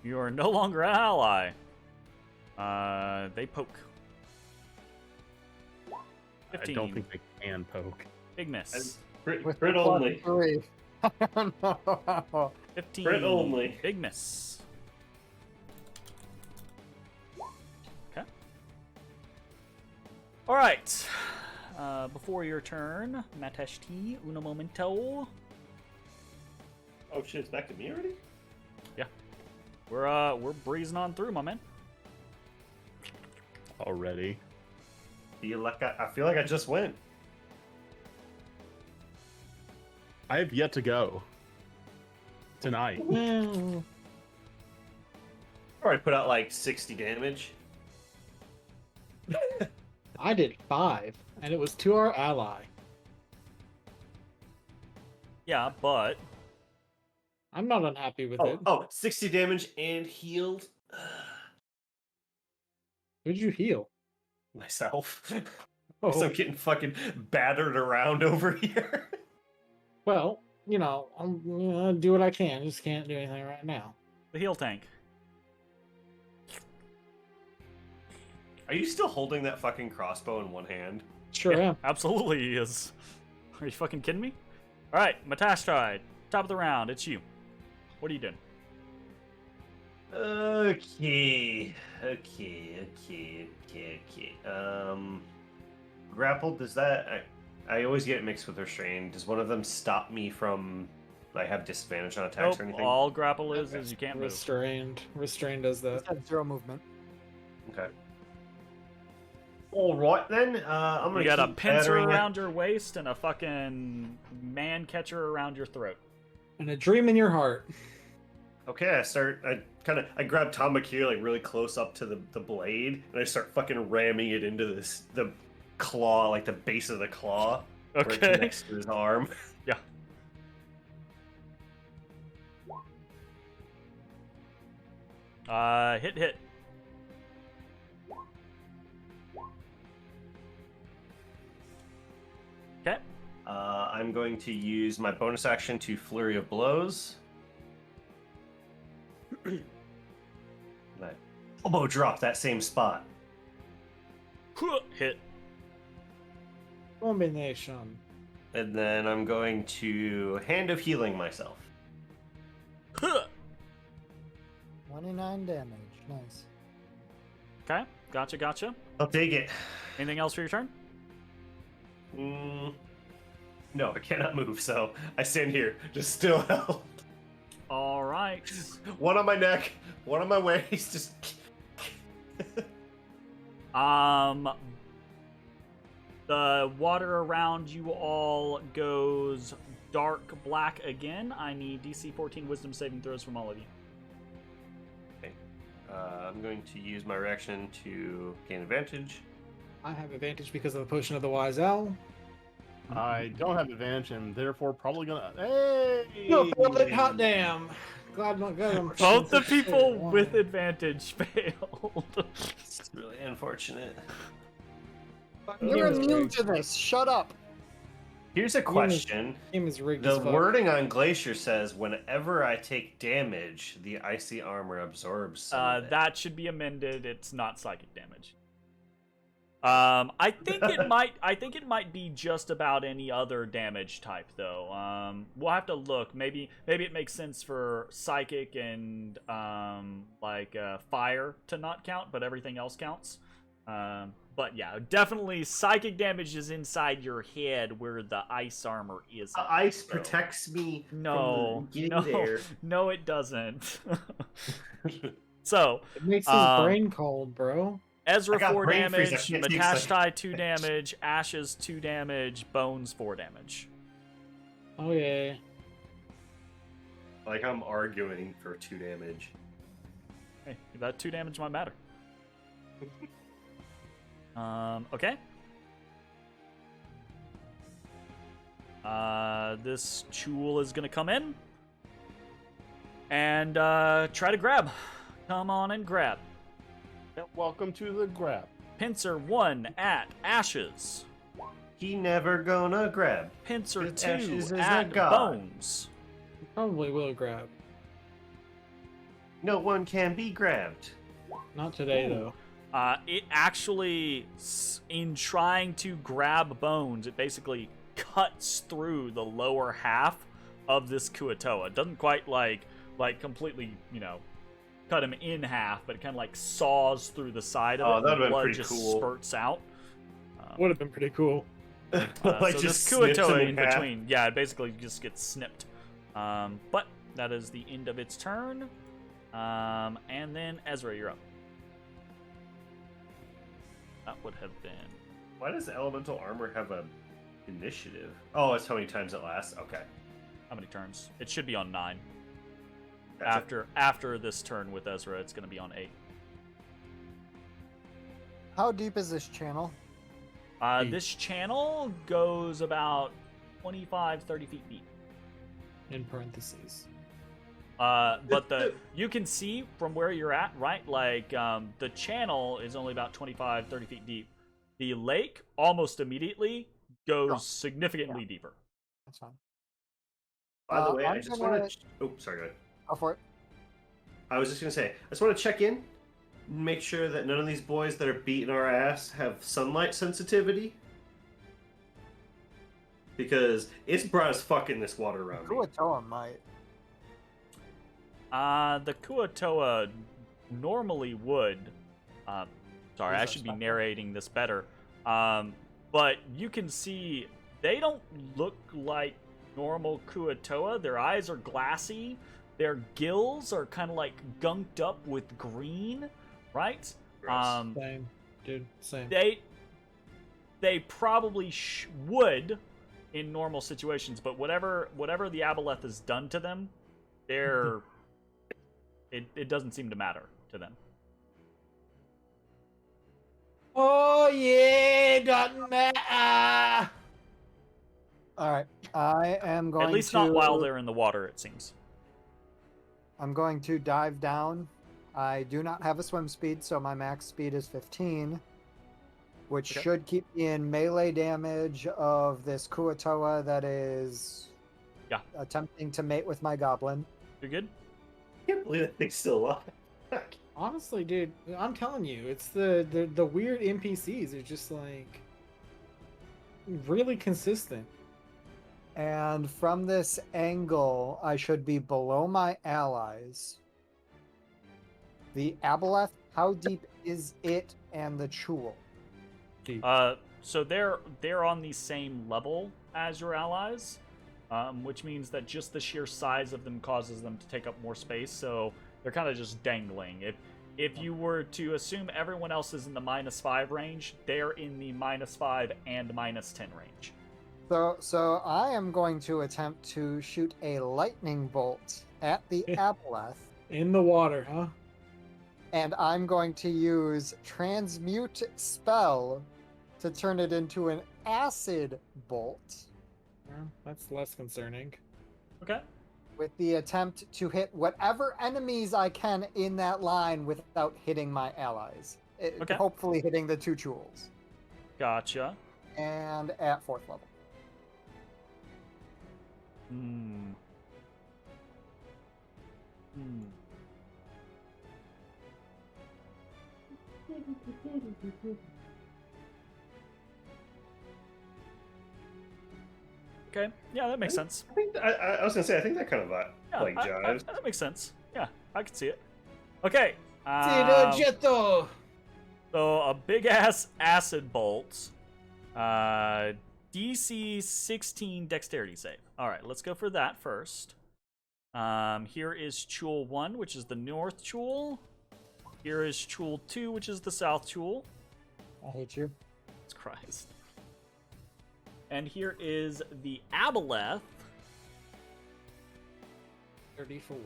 You are no longer an ally. They poke. 15. I don't think they can poke. Big miss. Crit With crit the plus only. 3. I don't know. 15. Crit only. Big miss. Okay. All right. Before your turn, Matashtai, uno momento. Oh shit, it's back to me already? We're breezing on through, my man. Already. I feel like I just went. I have yet to go. Tonight. Already put out like 60 damage. I did 5, and it was to our ally. Yeah, but I'm not unhappy with it. 60 damage and healed Who'd you heal? myself. Oh, I'm getting fucking battered around over here. well, I'll do what I can. Just can't do anything right now. The heal tank. Are you still holding that fucking crossbow in one hand? Sure am. Absolutely he is. Are you fucking kidding me? Alright, Matashtai, top of the round, it's you. What are you doing? Okay. Grappled, does that... I always get it mixed with restrained. Does one of them stop me from... I have disadvantage on attacks or anything? All grapple is you can't move. Restrained does that. It has 0 movement. Okay. Alright then, I'm gonna You got a keep pincer battering around your waist and a fucking man catcher around your throat. And a dream in your heart. Okay, I grab Tamakir like really close up to the blade, and I start fucking ramming it into the claw, like the base of the claw. Where it Okay. connects to his arm. Yeah. Hit. Okay. I'm going to use my bonus action to Flurry of Blows. And I elbow drop that same spot. Hit. Combination. And then I'm going to Hand of Healing myself. 29 damage. Nice. Okay. Gotcha. I'll take it. Anything else for your turn? No, I cannot move, so I stand here, just still held. All right. One on my neck, one on my waist, just... The water around you all goes dark black again. I need DC 14 Wisdom saving throws from all of you. Okay. I'm going to use my reaction to gain advantage. I have advantage because of the Potion of the Wise Owl. I don't have advantage and therefore probably gonna. Hey! No, failed it. Hot damn. Glad not good. Both the people with advantage failed. It's really unfortunate. You're immune to this. Shut up. Here's a question. Game is rigged The as fuck. wording on Glacier says, whenever I take damage, the icy armor absorbs some of it. That should be amended. It's not psychic damage. I think it might be just about any other damage type though. We'll have to look. Maybe it makes sense for psychic and fire to not count, but everything else counts. But yeah, definitely psychic damage is inside your head where the ice armor is. Ice protects me from getting there. No, it doesn't. So It makes his brain cold, bro. Ezra 4 brain freeze, damage, I can't take Matashtai 2 damage, Ashes 2 damage, Bones 4 damage. Oh yeah. Like I'm arguing for 2 damage. Hey, that 2 damage might matter. Okay. This Chul is gonna come in and try to grab. Come on and grab. Welcome to the grab. Pincer 1 at Ashes. He never gonna grab. Pincer His Ashes 2 is a at god. Bones. Probably will grab. No one can be grabbed. Not today though. It actually, in trying to grab Bones, it basically cuts through the lower half of this Kuatoa. It doesn't quite like completely, cut him in half, but it kind of like saws through the side of it. That'd and been blood pretty just cool. spurts out. Would have been pretty cool. Like So just this snips him Kuatoa in half. between, yeah, it basically just gets snipped. But that is the end of its turn. And then Ezra, you're up. That would have been. Why does elemental armor have a initiative? Oh, it's how many times it lasts. Okay. How many turns? It should be on 9. Gotcha. After this turn with Ezra, it's going to be on 8. How deep is this channel? This channel goes about 25, 30 feet deep. In parentheses. But you can see from where you're at, right? Like, the channel is only about 25, 30 feet deep. The lake almost immediately goes significantly deeper. That's fine. By the way, I I'm just gonna- want to. Oh, sorry, go ahead. Go for it. I was just gonna say, I just want to check in, make sure that none of these boys that are beating our ass have sunlight sensitivity. Because it's bright as fuck in this water around me. Kuatoa might. The Kuatoa normally would. Sorry, I should be narrating this better. But you can see they don't look like normal Kuatoa. Their eyes are glassy. Their gills are kind of like gunked up with green, right? Same, dude. Same. They probably would in normal situations, but whatever the aboleth has done to them, it doesn't seem to matter to them. Oh yeah, doesn't matter. All right, I am going to. At least not while they're in the water, it seems. I'm going to dive down. I do not have a swim speed, so my max speed is 15, which should keep me in melee damage of this Kuatoa that is attempting to mate with my goblin. You're good? I can't believe that thing's still alive. Honestly, dude, I'm telling you, it's the weird NPCs are just like really consistent. And from this angle, I should be below my allies. The aboleth, how deep is it and the Chul? So they're on the same level as your allies, which means that just the sheer size of them causes them to take up more space. So they're kind of just dangling. If you were to assume everyone else is in the -5 range, they're in the -5 and -10 range. So I am going to attempt to shoot a lightning bolt at the aboleth. In the water, huh? And I'm going to use transmute spell to turn it into an acid bolt. Well, that's less concerning. Okay. With the attempt to hit whatever enemies I can in that line without hitting my allies. Okay. Hopefully hitting the 2 Chuls. Gotcha. And at 4th level. Okay. Yeah, that makes sense. I think I was gonna say I think that kind of jives. That makes sense. Yeah, I can see it. Okay. Jetto. So a big ass acid bolt. DC 16 dexterity save. All right, let's go for that first. Here is Chul 1, which is the north Chul. Here is Chul 2, which is the south Chul. I hate you. Jesus Christ. And here is the aboleth. 34.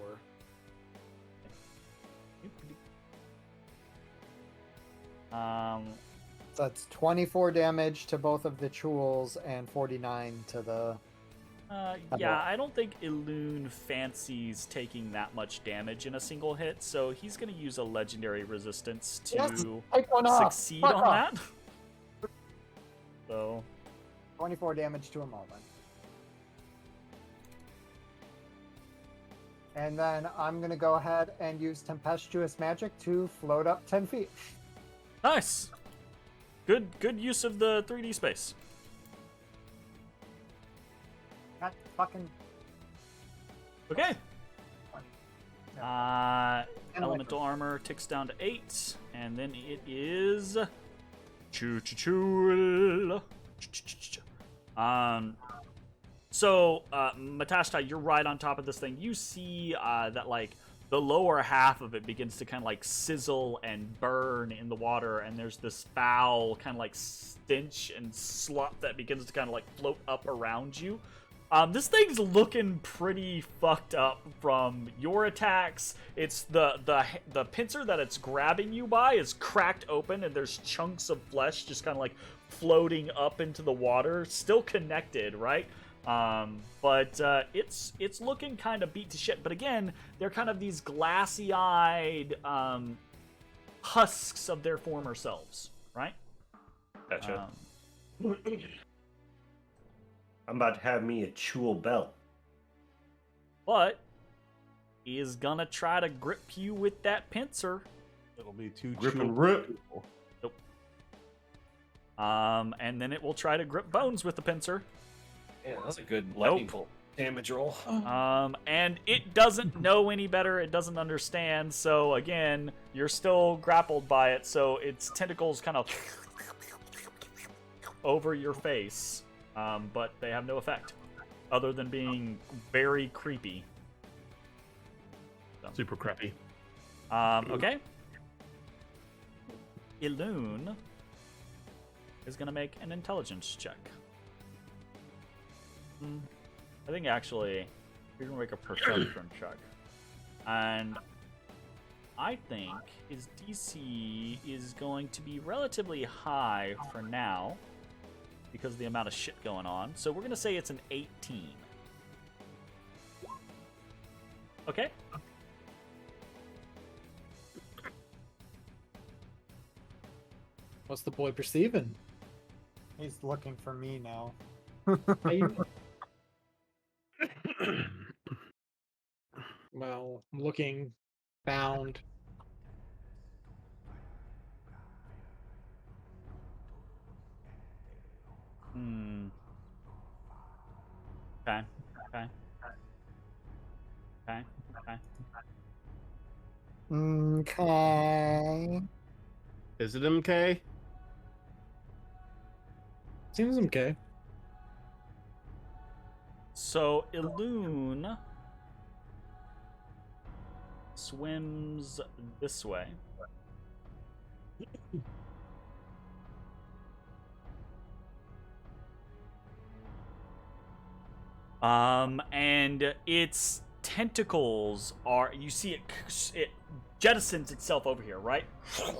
That's 24 damage to both of the Chuls and 49 to the... Yeah, I don't think Ilune fancies taking that much damage in a single hit, so he's going to use a legendary resistance to succeed on that. So 24 damage to him all then. And then I'm going to go ahead and use Tempestuous Magic to float up 10 feet. Nice. Good use of the 3D space. That fucking... Okay. Elemental armor ticks down to 8, and then it is Chul. So Matashtai, you're right on top of this thing. You see that like the lower half of it begins to kind of like sizzle and burn in the water, and there's this foul kind of like stench and slop that begins to kind of like float up around you. This thing's looking pretty fucked up from your attacks. It's the pincer that it's grabbing you by is cracked open, and there's chunks of flesh just kind of like floating up into the water, still connected, right? But it's looking kind of beat to shit. But again, they're kind of these glassy-eyed husks of their former selves, right? Gotcha. I'm about to have me a chewel belt. But he is gonna try to grip you with that pincer. It'll be too Grip and chewable. rip. Nope. And then it will try to grip Bones with the pincer. Yeah, that's a good lightning bolt damage roll. And it doesn't know any better. It doesn't understand. So again, you're still grappled by it. So its tentacles kind of over your face, but they have no effect other than being very creepy. So. Super crappy. Okay. Elune is gonna make an intelligence check. I think actually you're gonna make a perception check, and I think his DC is going to be relatively high for now because of the amount of shit going on. So we're gonna say it's an 18. Okay. What's the boy perceiving? He's looking for me now. Well, looking, found. Okay. Okay. Okay. Okay. Okay. Is it MK? Seems okay. So Elune swims this way. And its tentacles are, you see it jettisons itself over here, right?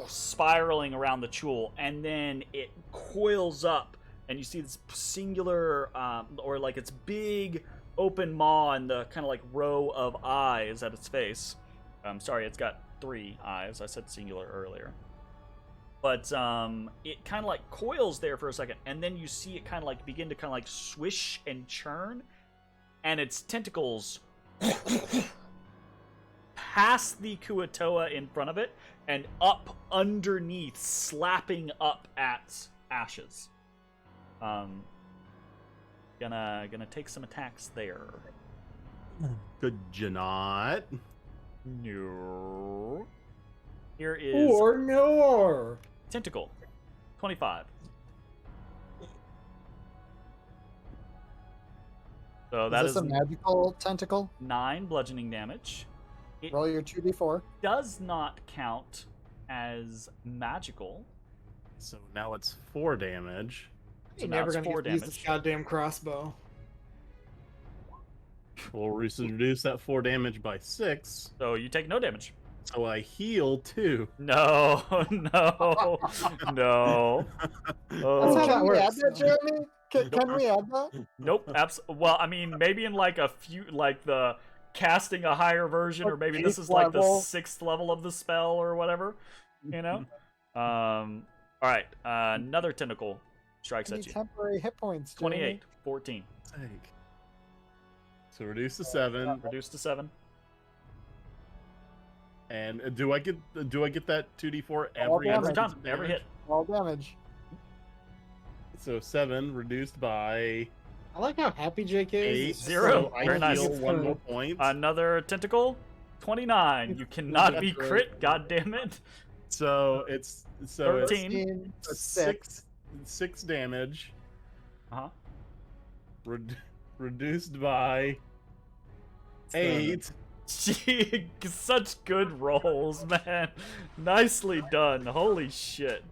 Spiraling around the chewel, and then it coils up, and you see this singular, or like its big open maw and the kind of like row of eyes at its face. Sorry, it's got 3 eyes. I said singular earlier. But it kind of like coils there for a second, and then you see it kind of like begin to kind of like swish and churn, and its tentacles past the Kuatoa in front of it and up underneath, slapping up at Ashes. Gonna take some attacks there. Could you not? No. Here is Or no. Tentacle. 25. So that is this a magical tentacle? 9 bludgeoning damage. It Roll your 2d4. does not count as magical. So now it's 4 damage. So You're now never it's gonna 4 get to use damage. this goddamn crossbow. We'll reduce that 4 damage by 6. So you take no damage. So I heal 2. No, no, no. That's Oh, how that Can we add works. that, Jeremy? Can we add that? nope. Well, I mean, maybe in like a few, like the casting a higher version, or maybe this is like the Level. 6th level of the spell or whatever. You know. All right. Another tentacle strikes Any at you. temporary hit points, Jeremy? 28, 14. Take. So reduce to 7. Reduced to 7. And do I get that 2d4 All every damage. Every time, instance of every damage? hit. All damage. So 7 reduced by I like how happy Jake is. 8. It's just 0. So I Very nice. heal 1 more point. Another tentacle. 29. You cannot be That's crit. God damn it. So it's 13. 6. 6 damage Uh huh. reduced by 8. Gee, such good rolls, man. Nicely done. Holy shit.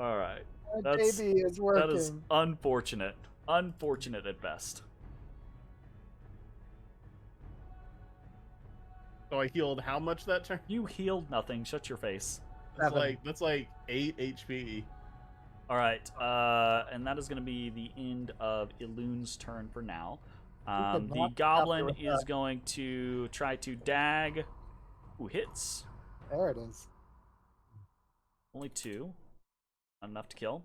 All right. That That's- baby is working. That is unfortunate. Unfortunate at best. So I healed how much that turn? You healed nothing. Shut your face. That's like 8 HP. All right. And that is going to be the end of Ilune's turn for now. could The not goblin after is that. going to try to dag. Ooh, hits. There it is. Only 2. Not enough to kill.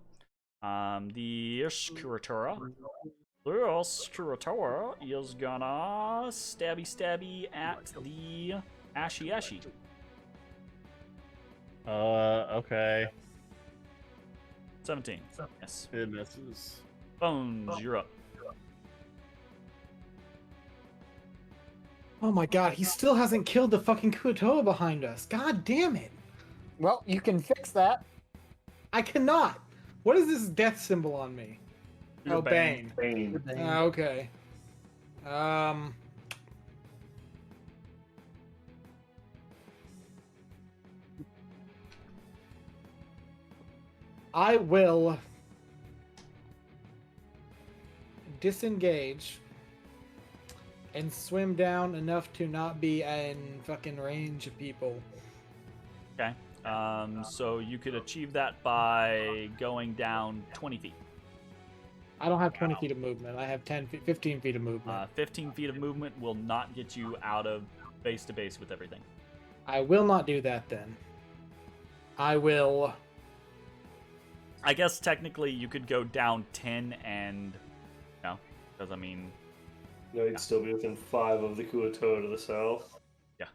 The Skiratora. The Skiratora is gonna stabby at the Ashy. Okay. 17. Yes. It misses. Bones, you're up. Oh my god, he still hasn't killed the fucking Kuatoa behind us. God damn it. Well, you can fix that. I cannot. What is this death symbol on me? You're Oh, Bane. Bane. Okay. I will disengage and swim down enough to not be in fucking range of people. Okay. So you could achieve that by going down 20 feet. I don't have 20 feet of movement. I have 15 feet of movement. 15 feet of movement will not get you out of base to base with everything. I will not do that then. I will... I guess technically you could go down 10 and... No, because I mean... No, he'd still be within 5 of the Kuatoa to the south. Yeah.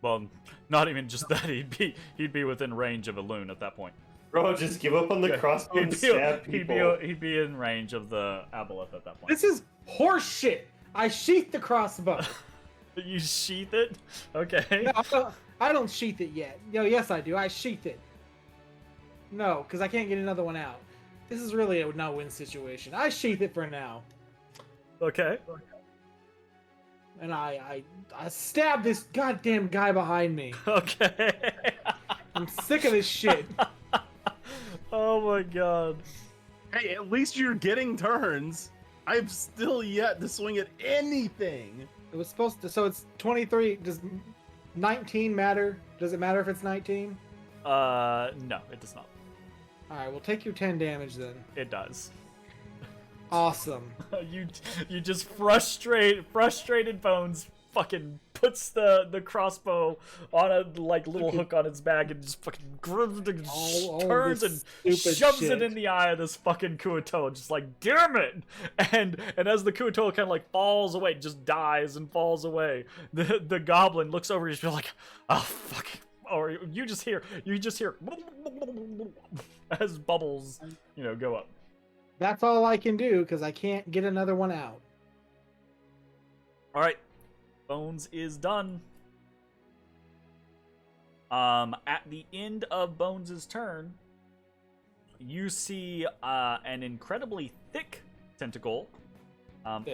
Well, not even just that. He'd be within range of a loon at that point. Bro, just give up on the crossbow and stab people. He'd be in range of the aboleth at that point. This is horseshit! I sheath the crossbow. You sheath it? Okay. No, I don't sheath it yet. No, yes I do. I sheath it. No, because I can't get another one out. This is really a no-win situation. I sheath it for now. Okay. And I stab this goddamn guy behind me. Okay. I'm sick of this shit. Oh my god. Hey, at least you're getting turns. I've still yet to swing at anything. It was supposed to... So it's 23. Does 19 matter? Does it matter if it's 19? No, it does not. Alright, well take your 10 damage then. It does. Awesome. You just frustrated Bones fucking puts the crossbow on a little hook on its back and just fucking turns and shoves it in the eye of this fucking Kuatoa, just like, damn it! And as the Kuatoa kind of falls away, just dies and falls away, the goblin looks over and just like, oh fuck. Or you just hear as bubbles, go up. That's all I can do because I can't get another one out. All right, Bones is done. At the end of Bones' turn, you see an incredibly thick tentacle,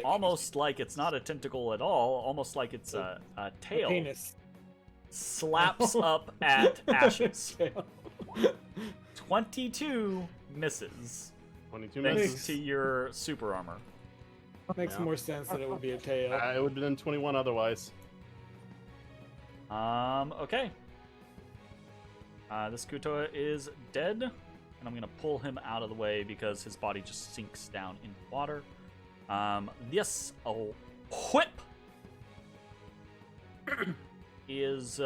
almost like it's not a tentacle at all, almost like it's a tail. A penis. Slaps up at Ashes. 22 misses. 22 Thanks misses. to your super armor. Makes more sense that it would be a tail. It would have been 21 otherwise. Okay. This Kuatoa is dead, and I'm gonna pull him out of the way because his body just sinks down into water. This whip is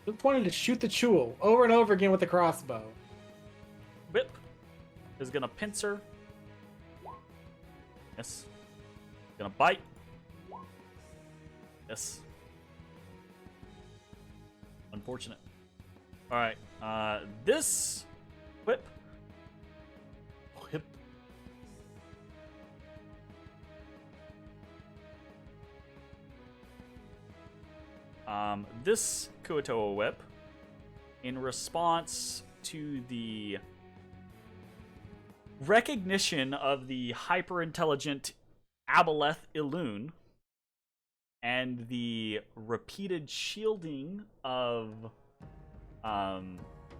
Just wanted to shoot the Chewel over and over again with the crossbow. whip is gonna pincer. Yes. Gonna bite. Yes. Unfortunate. All right. This whip Whip. This Kuatoa whip, in response to the recognition of the hyper-intelligent Aboleth Ilune and the repeated shielding of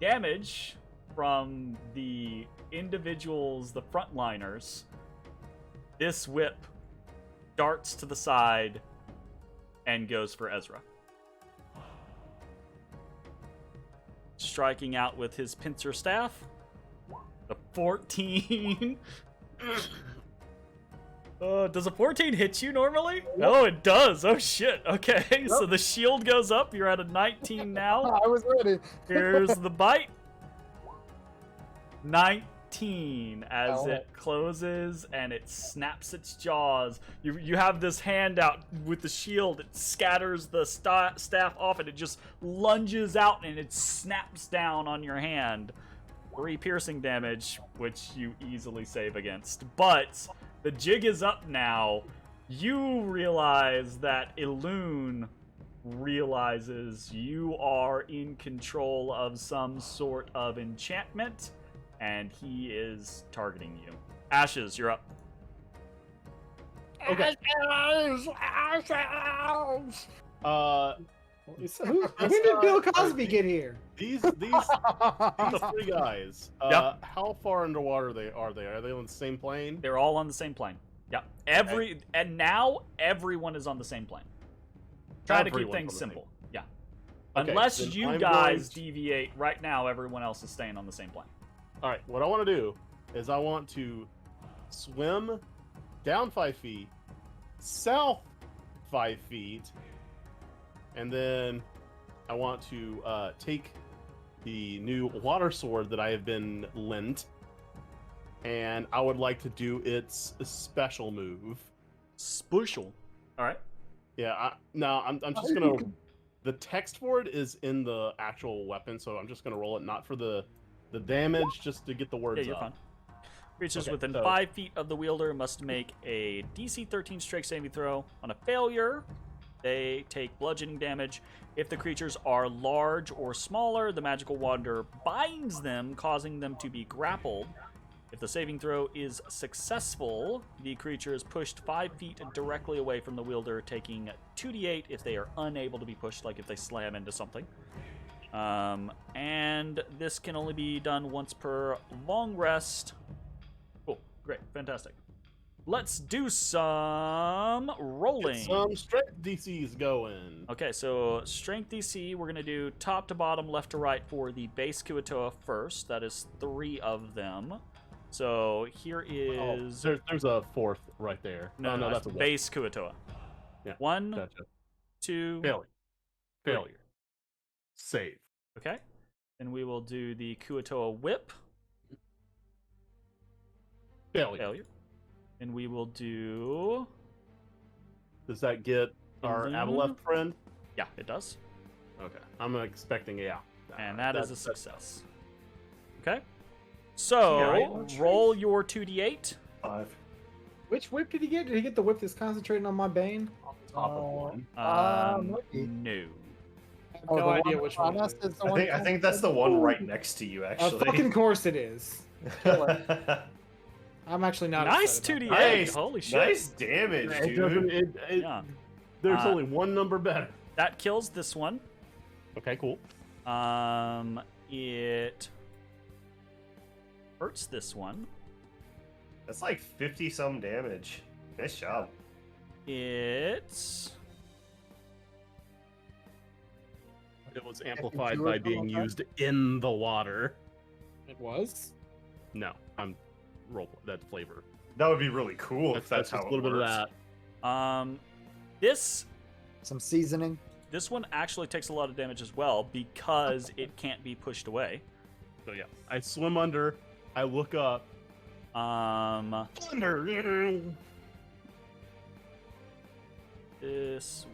damage from the individuals, the frontliners, this whip darts to the side and goes for Ezrah. Striking out with his pincer staff. The 14. Does a 14 hit you normally? No, it does. Oh shit. Okay, so the shield goes up. You're at a 19 now. I was ready. Here's the bite. 19 as Oh. it closes and it snaps its jaws. You have this hand out with the shield. It scatters the staff off and it just lunges out and it snaps down on your hand. 3 piercing damage, which you easily save against. But the jig is up now. You realize that Elune realizes you are in control of some sort of enchantment, and he is targeting you. Ashes, you're up. Okay. When did Bill Cosby get here? These 3 guys. Yep. How far underwater are they? Are they on the same plane? They're all on the same plane. Yep. And now everyone is on the same plane. Try to keep Everyone's things on the simple. Yeah. Okay, Unless then you I'm guys going deviate, right now everyone else is staying on the same plane. All right. What I want to do is I want to swim down 5 feet, south 5 feet, and then I want to take the new water sword that I have been lent, and I would like to do its special move. Special. All right. Yeah, I'm just gonna. The text for it is in the actual weapon, so I'm just gonna roll it, not for the damage, just to get the words Yeah, you're up. fine. Creatures Okay, within so- 5 feet of the wielder must make a DC 13 strength saving throw. On a failure, they take bludgeoning damage. If the creatures are large or smaller, the magical wonder binds them, causing them to be grappled. If the saving throw is successful, the creature is pushed 5 feet directly away from the wielder, taking 2d8 if they are unable to be pushed, like if they slam into something. And this can only be done once per long rest. Cool. Great. Fantastic. Let's do some rolling. Get some strength DCs going. Okay, so strength DC, we're going to do top to bottom, left to right for the base Kuatoa first. That is 3 of them. So here is... There's a 4th right there. No, that's a base Kuatoa. Yeah, 1, Gotcha. 2... Failure. Save. Okay. Then we will do the Kuatoa whip. Failure. And we will do... Does that get our Mhm. Aboleth friend? Yeah, it does. Okay. I'm expecting, yeah. And that is a That's- success. Okay. So, Yeah, roll your 2d8. 5. Which whip did he get? Did he get the whip that's concentrating on my bane? Top of one. Maybe. No. I have Oh, no the idea one which on one. us it is. is the one. I think that's the one right next to you, actually. Fucking course it is. I'm actually not. Nice upset 2d8. about that. Nice. Holy shit. Nice damage, It doesn't- dude. Yeah. There's Uh, only one number better. That kills this one. Okay, cool. It hurts this one. That's like 50 some damage. Nice job. It's It was amplified you by were being talking used in the water. It was. No, I'm roll that flavor. That would be really cool if that's just how a little it bit of works. that. this Some seasoning. this one actually takes a lot of damage as well because it can't be pushed away. So yeah, I swim under. I look up. Thunder. This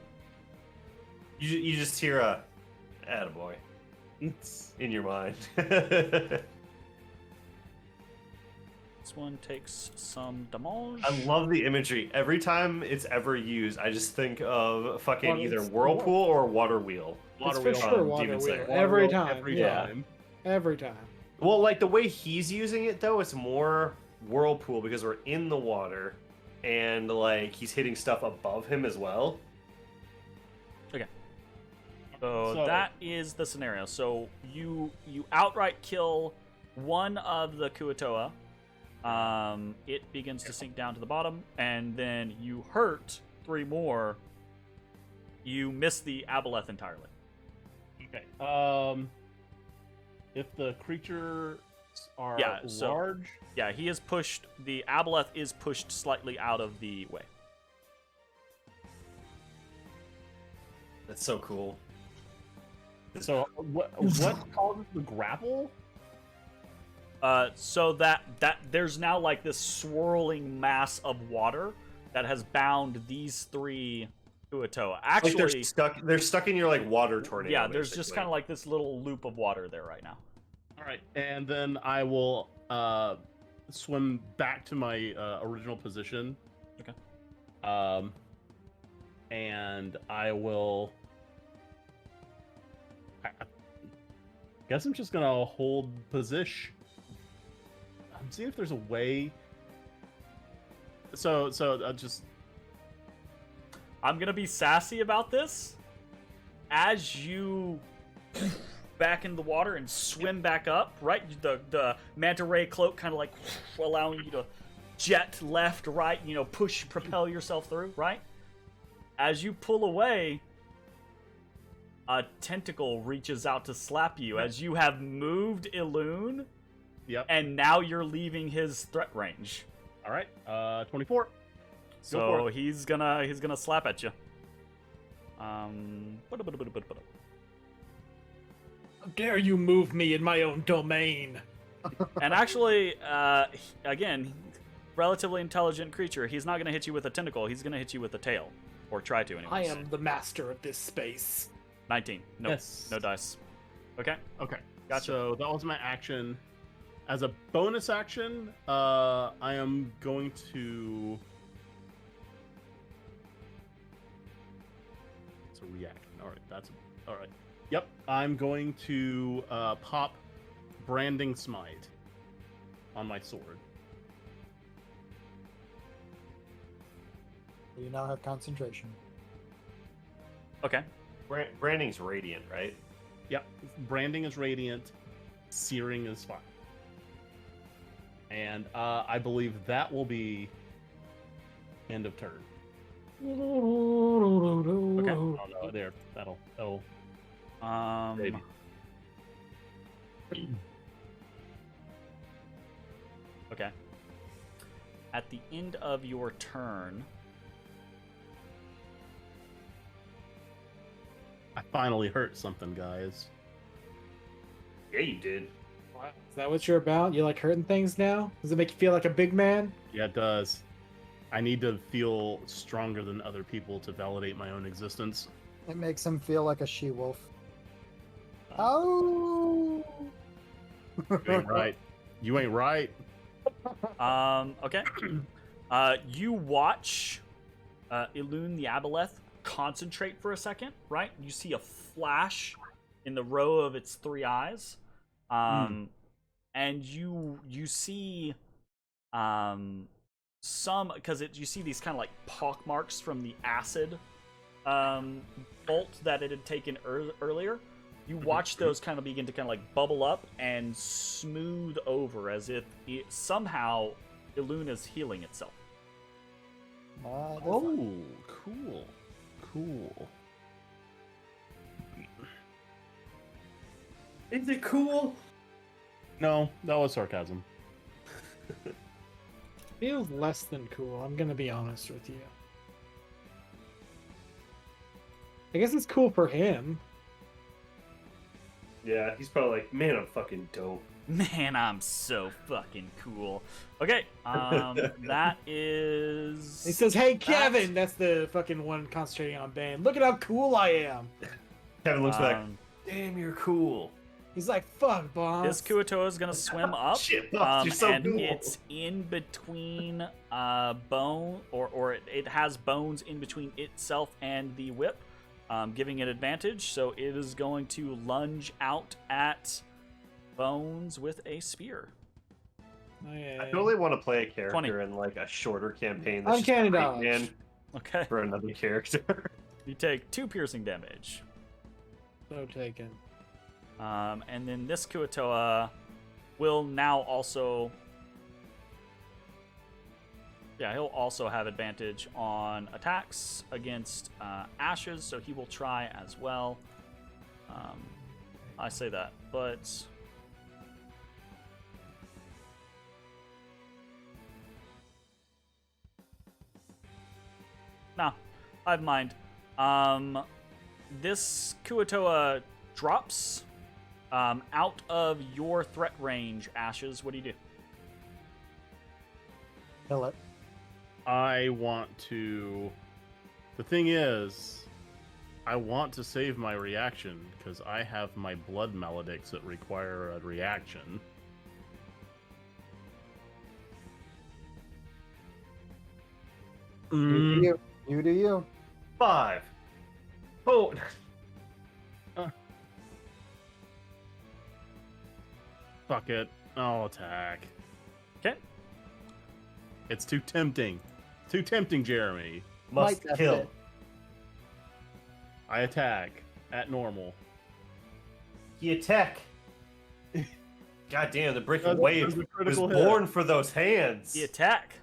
You just hear a attaboy in your mind. this one takes some damage. I love the imagery. Every time it's ever used, I just think of fucking Well, either it's- whirle or water wheel. It's for wheel sure on water Demon wheel. Slayer. Every Water wheel time. Every yeah. time. Every time. Well, like the way he's using it though, it's more whirlpool because we're in the water, and like he's hitting stuff above him as well. So So- that is the scenario. So you outright kill one of the Kuatoa. It begins to sink down to the bottom, and then you hurt 3 more. You miss the Aboleth entirely. Okay. If the creature are Yeah, so- large. Yeah, he is pushed. The aboleth is pushed slightly out of the way. That's so cool. So what causes the grapple? So that there's now like this swirling mass of water that has bound these three Kuatoa. Actually, like they're stuck in your like water tornado. yeah, there's just basically. kind of like this little loop of water there right now. All right, and then I will swim back to my original position. Okay. And I will. I guess I'm just gonna hold position. I'm seeing if there's a way. So I'll just. I'm gonna be sassy about this. As you back in the water and swim back up, right? The manta ray cloak kind of like allowing you to jet left, right, propel yourself through, right? As you pull away, a tentacle reaches out to slap you as you have moved Elune. Yep. And now you're leaving his threat range. All right. 24. So he's gonna slap at you. How dare you move me in my own domain? And actually, again, relatively intelligent creature. He's not gonna hit you with a tentacle. He's gonna hit you with a tail, or try to. Anyways. I am the master of this space. 19. Nope. Yes. No dice. Okay. Okay. Gotcha. So that was my action. As a bonus action, I am going to. It's a reaction. All right. All right. Yep. I'm going to pop Branding Smite on my sword. You now have concentration. Okay. Branding's radiant, right? Yep. Branding is radiant. Searing is fine. And I believe that will be end of turn. Okay. Oh no, there. That'll. Maybe. Okay. At the end of your turn, I finally hurt something, guys. Yeah, you did. Wow. Is that what you're about? You like hurting things now? Does it make you feel like a big man? Yeah, it does. I need to feel stronger than other people to validate my own existence. It makes him feel like a she-wolf. Oh! You ain't right. You ain't right. okay. You watch Elune the Aboleth concentrate for a second, right? You see a flash in the row of its three eyes. And you see some, because you see these kind of like pock marks from the acid bolt that it had taken earlier. You watch those kind of begin to kind of like bubble up and smooth over as if somehow Elune is healing itself. Oh, cool. Cool. Is it cool? No, that was sarcasm. Feels less than cool, I'm gonna be honest with you. I guess it's cool for him. Yeah, he's probably like, man, I'm fucking dope. Man, I'm so fucking cool. Okay, that is... He says, hey, Kevin! That's the fucking one concentrating on Bane. Look at how cool I am! Kevin looks back. Damn, you're cool. He's like, fuck, boss. This Kuatoa is gonna swim up. Shit, boss, you're so and cool. it's in between bone, or it has bones in between itself and the whip, giving it advantage. So it is going to lunge out at Bones with a spear. Okay. I totally want to play a character 20. in like a shorter campaign. That's Uncanny just dodge. man Okay. for another character. You take 2 piercing damage. So taken. And then this Kuatoa will now also... Yeah, he'll also have advantage on attacks against Ashes, so he will try as well. I say that, but... No, I have mind. This Kuatoa drops out of your threat range, Ashes. What do you do? Kill it. I want to. The thing is, I want to save my reaction because I have my blood maledicts that require a reaction. You do you. You do you. 5. Oh. Fuck it. I'll attack. Okay. It's too tempting. Too tempting, Jeremy. Must Might kill. have I attack at normal. He attack. God damn, the breaking That's wave a was critical hit. born for those hands. The attack.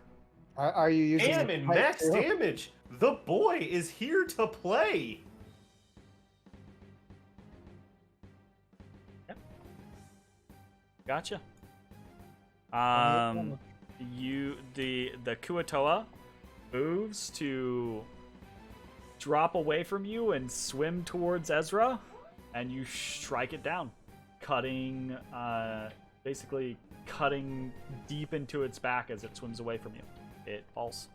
Are you using Damn, the and type max too? damage. The boy is here to play. Gotcha. damage. The Kuatoa moves to drop away from you and swim towards Ezrah, and you strike it down, cutting, basically cutting deep into its back as it swims away from you. It falls.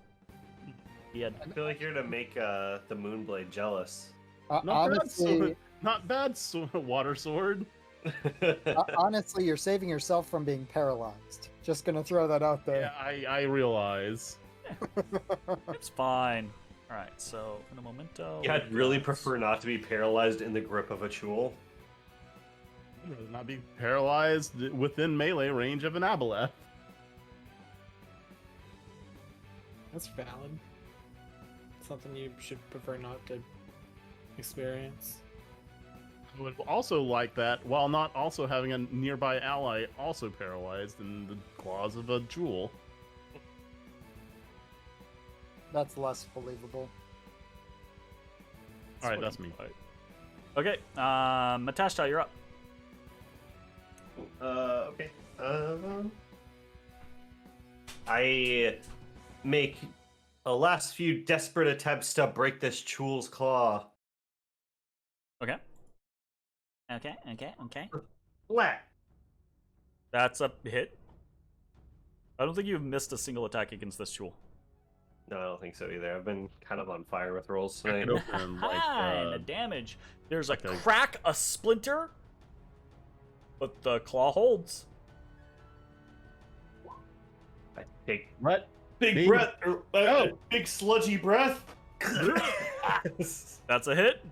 I feel like you're gonna make the Moonblade jealous. Honestly, Not bad water sword. honestly, you're saving yourself from being paralyzed. Just gonna throw that out Yeah, there. I realize. It's fine. All right, so in a momento. Yeah, I'd really prefer not to be paralyzed in the grip of a Chul. I'd rather not be paralyzed within melee range of an aboleth. That's valid. Something you should prefer not to experience. I would also like that, while not also having a nearby ally also paralyzed in the claws of a jewel. That's less believable. Alright, that's me. Okay, Matashtai, you're up. Okay. I make a last few desperate attempts to break this Chul's claw. Okay. Flat. That's a hit. I don't think you've missed a single attack against this jewel. No, I don't think so either. I've been kind of on fire with rolls I tonight. could open, like, And the damage. There's a like a- crack, a splinter, but the claw holds. I take What? big Big- breath, Oh. big sludgy breath. That's a hit.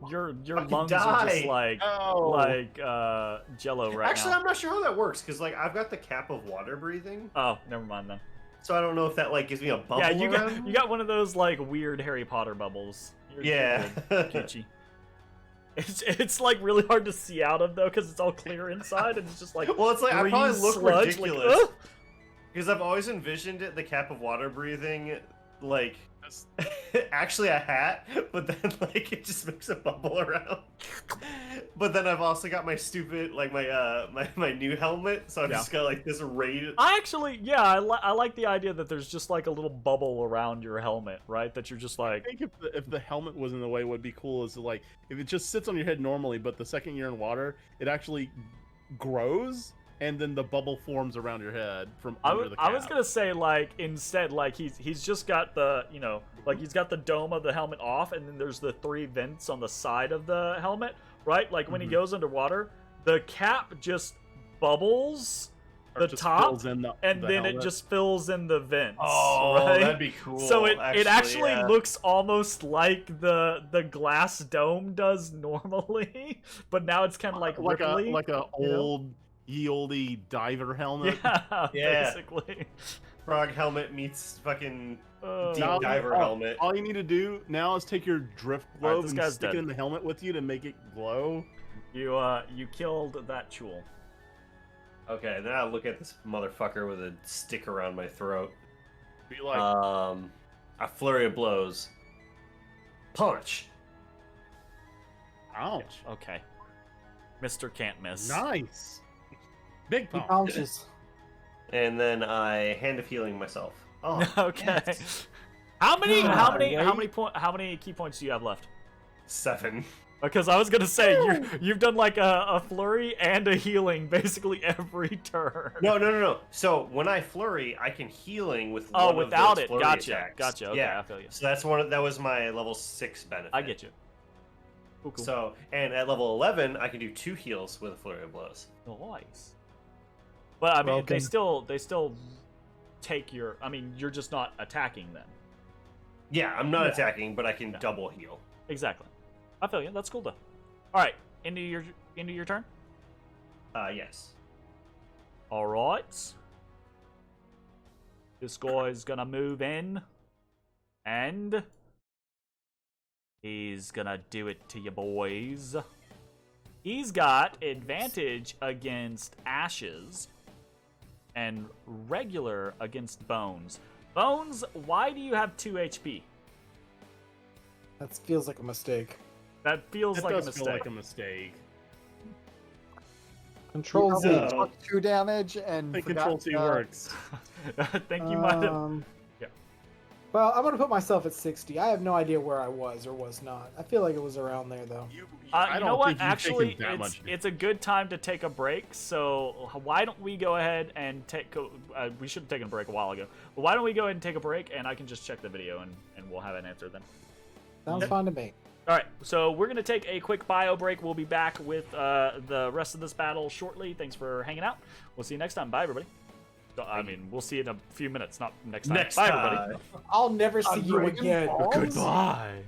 Your Fucking lungs are just die. like jello right Actually, now. I'm not sure how that works because like I've got the cap of water breathing, Oh, never mind then. so I don't know if that like gives me a bubble. Yeah, you around. got one of those like weird Harry Potter bubbles. You're Yeah. good, Gucci. It's like really hard to see out of though because it's all clear inside and it's just like Well, it's like I green probably look sludge, like, ridiculous ugh! because I've always envisioned it, the cap of water breathing, like actually a hat, but then like it just makes a bubble around. But then I've also got my stupid like my new helmet, so I've Yeah. just got like this raid. I actually, yeah, I like the idea that there's just like a little bubble around your helmet, right? That you're just I like, think if the helmet was in the way, what would be cool is like if it just sits on your head normally, but the second you're in water, it actually grows, and then the bubble forms around your head from under the cap. I was gonna say like instead like he's just got the like he's got the dome of the helmet off, and then there's the 3 vents on the side of the helmet, right? Like when he goes underwater, the cap just bubbles Or the just top, fills in and the then it helmet. just fills in the vents. Oh, right? that'd be cool. So it actually yeah. looks almost like the glass dome does normally, but now it's kind of like a ripply, like a you know? old ye olde diver helmet. yeah, Yeah. basically. frog helmet meets fucking Uh, deep Now- diver helmet. All you need to do now is take your drift Alright, globe this and guy's stick dead. it in the helmet with you to make it glow. you killed that Chul. Okay, then I look at this motherfucker with a stick around my throat. Be like, A flurry of blows. Punch. ouch, Okay. Mr. Can't Miss. nice, big He pump. pounces. And then I hand of healing myself. Oh, Okay. yes. How many Wait. how many key points do you have left? 7. Because I was gonna say you've done like a flurry and a healing basically every turn. No. So when I flurry, I can healing with one without of those it. flurry Gotcha. attacks. Gotcha. Okay, yeah. I feel you. So that was my level 6 benefit. I get you. Cool. So and at level 11, I can do 2 heals with a flurry of blows. Nice. But I mean, Broken. they still take your. I mean, you're just not attacking them. Yeah, I'm not attacking, but I can double heal. Exactly. I feel you. That's cool though. All right, into your turn. Yes. All right. This guy's gonna move in, and he's gonna do it to you boys. He's got advantage against ashes and regular against bones. Bones, why do you have 2 HP? That feels like a mistake. That feels That like a does mistake. feel like a mistake. Control Z. Probably took 2 damage and I think forgot, Control T works. I think you might have. Yeah. Well, I'm gonna put myself at 60. I have no idea where I was or was not. I feel like it was around there though. I You don't know what? think you've Actually, taken that much. it's a good time to take a break. So why don't we go ahead and take? We should have taken a break a while ago. But why don't we go ahead and take a break, and I can just check the video, and we'll have an answer then. Sounds fine to me. All right, so we're gonna take a quick bio break. We'll be back with the rest of this battle shortly. Thanks for hanging out. We'll see you next time. Bye, everybody. I mean, we'll see you in a few minutes, not next time. Bye, everybody. I'll never see you again. Goodbye.